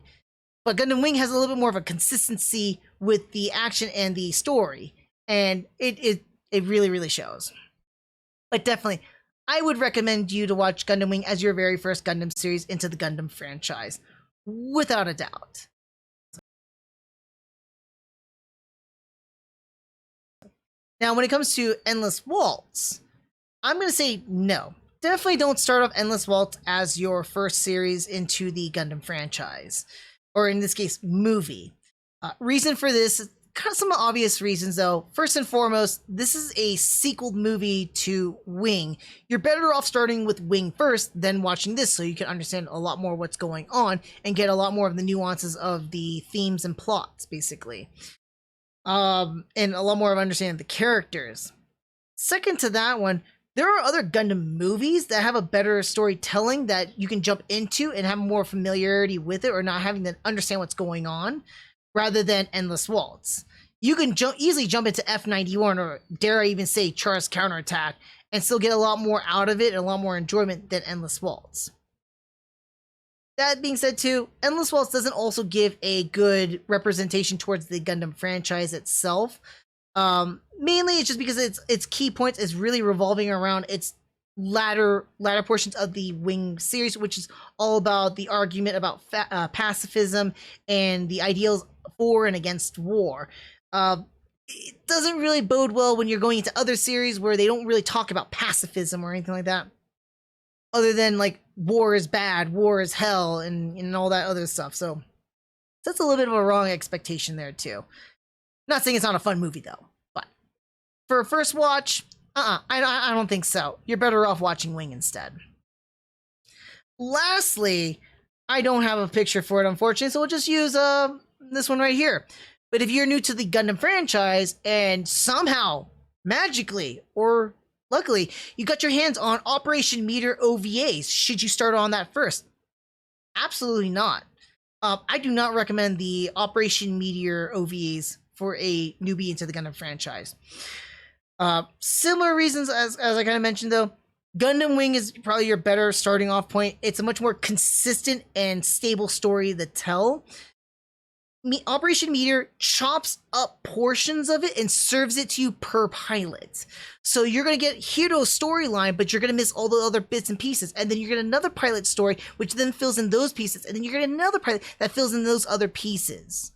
But Gundam Wing has a little bit more of a consistency with the action and the story. And it really, really shows. But definitely, I would recommend you to watch Gundam Wing as your very first Gundam series into the Gundam franchise. Without a doubt. Now, when it comes to Endless Waltz, I'm going to say no. Definitely don't start off Endless Waltz as your first series into the Gundam franchise. Or in this case, movie. Reason for this, kind of some obvious reasons though. First and foremost, this is a sequel movie to Wing. You're better off starting with Wing first than watching this so you can understand a lot more what's going on and get a lot more of the nuances of the themes and plots, basically. And a lot more of understanding the characters. Second to that one, there are other Gundam movies that have a better storytelling that you can jump into and have more familiarity with it or not having to understand what's going on, rather than Endless Waltz. You can easily jump into F91 or dare I even say Char's Counterattack and still get a lot more out of it and a lot more enjoyment than Endless Waltz. That being said too, Endless Waltz doesn't also give a good representation towards the Gundam franchise itself. Mainly it's just because its key points is really revolving around its latter portions of the Wing series, which is all about the argument about pacifism and the ideals for and against war. It doesn't really bode well when you're going into other series where they don't really talk about pacifism or anything like that, other than like war is bad, war is hell, and all that other stuff. So that's a little bit of a wrong expectation there too. Not saying it's not a fun movie though, but for a first watch, I don't think so. You're better off watching Wing instead. Lastly, I don't have a picture for it, unfortunately, so we'll just use this one right here. But if you're new to the Gundam franchise and somehow, magically or luckily, you got your hands on Operation Meteor OVAs, should you start on that first? Absolutely not. I do not recommend the Operation Meteor OVAs for a newbie into the Gundam franchise. Similar reasons as I kind of mentioned though, Gundam Wing is probably your better starting off point. It's a much more consistent and stable story to tell. Operation Meteor chops up portions of it and serves it to you per pilot. So you're going to get Hiro's storyline, but you're going to miss all the other bits and pieces. And then you get another pilot story, which then fills in those pieces. And then you get another pilot that fills in those other pieces.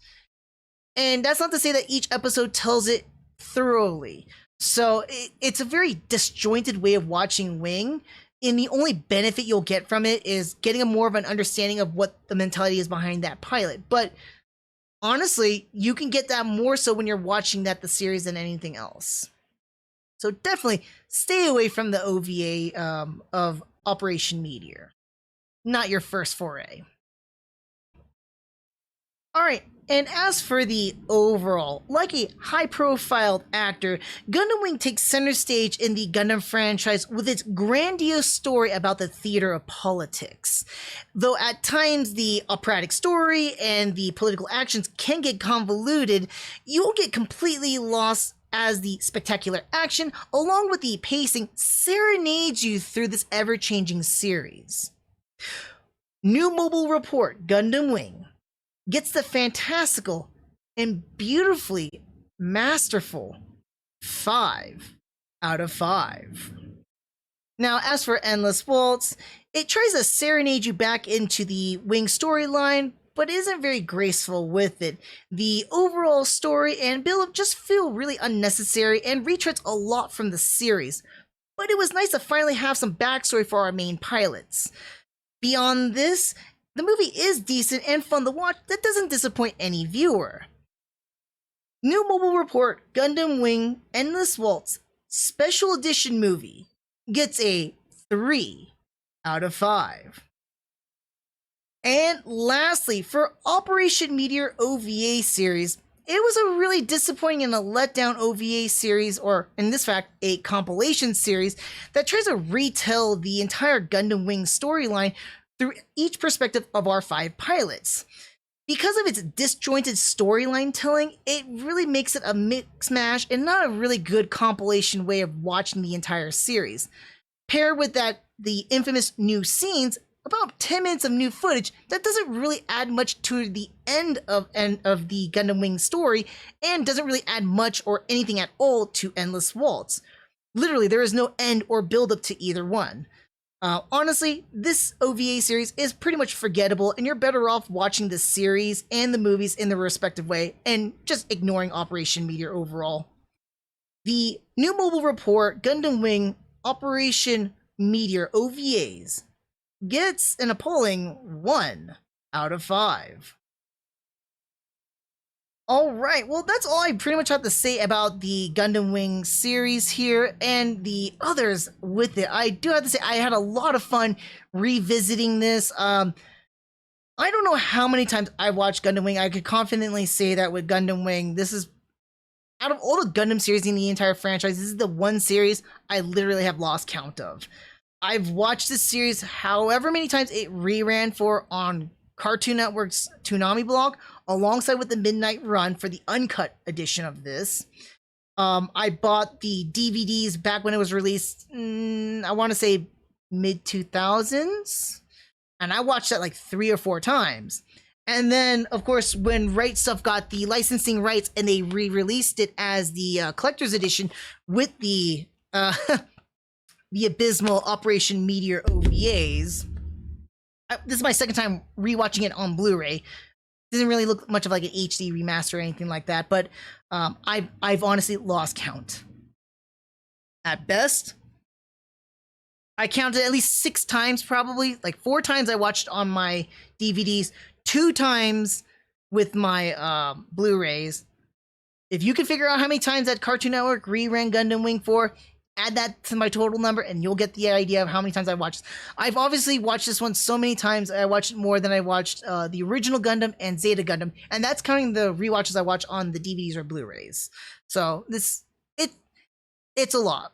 And that's not to say that each episode tells it thoroughly. So it's a very disjointed way of watching Wing. And the only benefit you'll get from it is getting a more of an understanding of what the mentality is behind that pilot. But honestly, you can get that more so when you're watching the series than anything else. So definitely stay away from the OVA of Operation Meteor. Not your first foray. Alright, and as for the overall, like a high-profile actor, Gundam Wing takes center stage in the Gundam franchise with its grandiose story about the theater of politics. Though at times the operatic story and the political actions can get convoluted, you will get completely lost as the spectacular action, along with the pacing, serenades you through this ever-changing series. New mobile report, Gundam Wing, gets the fantastical and beautifully masterful 5 out of 5. Now, as for Endless Waltz, it tries to serenade you back into the Wing storyline, but isn't very graceful with it. The overall story and build-up just feel really unnecessary and retreads a lot from the series, but it was nice to finally have some backstory for our main pilots. Beyond this, the movie is decent and fun to watch that doesn't disappoint any viewer. New mobile report, Gundam Wing Endless Waltz Special Edition movie gets a 3 out of 5. And lastly, for Operation Meteor OVA series, it was a really disappointing and a letdown OVA series, or in this fact, a compilation series that tries to retell the entire Gundam Wing storyline through each perspective of our 5 pilots. Because of its disjointed storyline telling, it really makes it a mix mash and not a really good compilation way of watching the entire series. Paired with that, the infamous new scenes, about 10 minutes of new footage that doesn't really add much to the end of the Gundam Wing story, and doesn't really add much or anything at all to Endless Waltz. Literally, there is no end or build up to either one. Honestly, this OVA series is pretty much forgettable, and you're better off watching the series and the movies in their respective way, and just ignoring Operation Meteor overall. The new mobile report, Gundam Wing Operation Meteor OVAs, gets an appalling 1 out of 5. Alright, well that's all I pretty much have to say about the Gundam Wing series here, and the others with it. I do have to say, I had a lot of fun revisiting this. I don't know how many times I watched Gundam Wing. I could confidently say that with Gundam Wing, this is, out of all the Gundam series in the entire franchise, this is the one series I literally have lost count of. I've watched this series however many times it reran for on Cartoon Network's Toonami blog, alongside with the Midnight Run for the uncut edition of this. I bought the DVDs back when it was released, I want to say mid-2000s, and I watched that like 3 or 4 times. And then, of course, when Right Stuff got the licensing rights and they re-released it as the collector's edition with the the abysmal Operation Meteor OVAs, this is my second time rewatching it on Blu-ray. Doesn't really look much of like an HD remaster or anything like that, but I've honestly lost count. At best, I counted at least 6 times, probably. Like 4 times I watched on my DVDs, 2 times with my Blu-rays. If you can figure out how many times that Cartoon Network reran Gundam Wing for, add that to my total number and you'll get the idea of how many times I watched. I've obviously watched this one so many times. I watched it more than I watched the original Gundam and Zeta Gundam, and that's counting the rewatches I watch on the DVDs or Blu-rays. So it's a lot.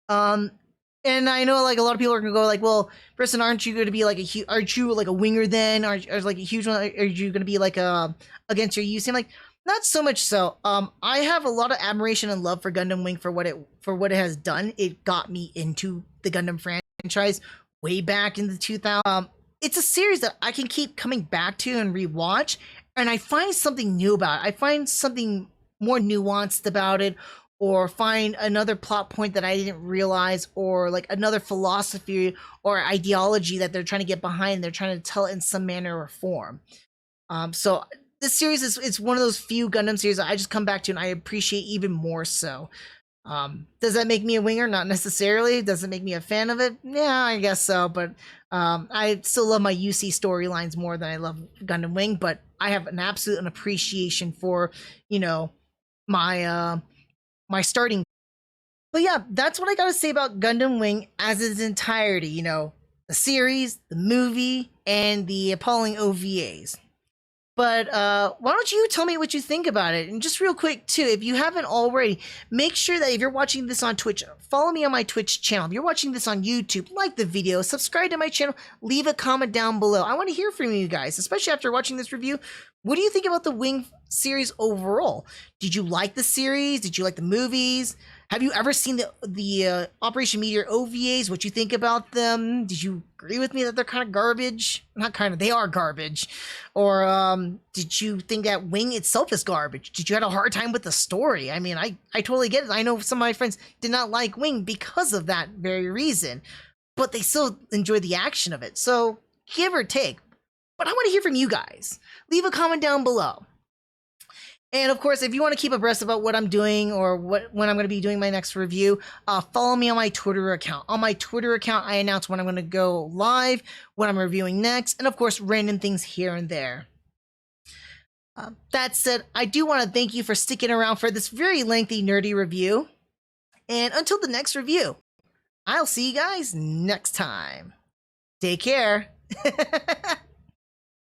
And I know like a lot of people are gonna go like, well, Briston, aren't you going to be like aren't you like a winger then? Are like a huge one? Are you going to be like against your UC? I'm like, not so much so. I have a lot of admiration and love for Gundam Wing for what it has done. It got me into the Gundam franchise way back in the 2000s. It's a series that I can keep coming back to and rewatch, and I find something new about it. I find something more nuanced about it, or find another plot point that I didn't realize, or like another philosophy or ideology that they're trying to get behind. They're trying to tell it in some manner or form. So this series is one of those few Gundam series that I just come back to and I appreciate even more so. Does that make me a winger? Not necessarily. Does it make me a fan of it? Yeah, I guess so. But I still love my UC storylines more than I love Gundam Wing. But I have an absolute appreciation for, my my starting. But yeah, that's what I gotta say about Gundam Wing as its entirety. The series, the movie, and the appalling OVAs. But why don't you tell me what you think about it? And just real quick, too, if you haven't already, make sure that if you're watching this on Twitch, follow me on my Twitch channel. If you're watching this on YouTube, like the video, subscribe to my channel, leave a comment down below. I want to hear from you guys, especially after watching this review. What do you think about the Wing series overall? Did you like the series? Did you like the movies? Have you ever seen the Operation Meteor OVAs? What you think about them? Did you agree with me that they're kind of garbage? Not kind of, they are garbage. Or did you think that Wing itself is garbage? Did you have a hard time with the story? I mean, I totally get it. I know some of my friends did not like Wing because of that very reason, but they still enjoy the action of it. So give or take. But I want to hear from you guys. Leave a comment down below. And of course, if you want to keep abreast about what I'm doing or when I'm going to be doing my next review, follow me on my Twitter account. On my Twitter account, I announce when I'm going to go live, what I'm reviewing next, and of course, random things here and there. That said, I do want to thank you for sticking around for this very lengthy, nerdy review. And until the next review, I'll see you guys next time. Take care.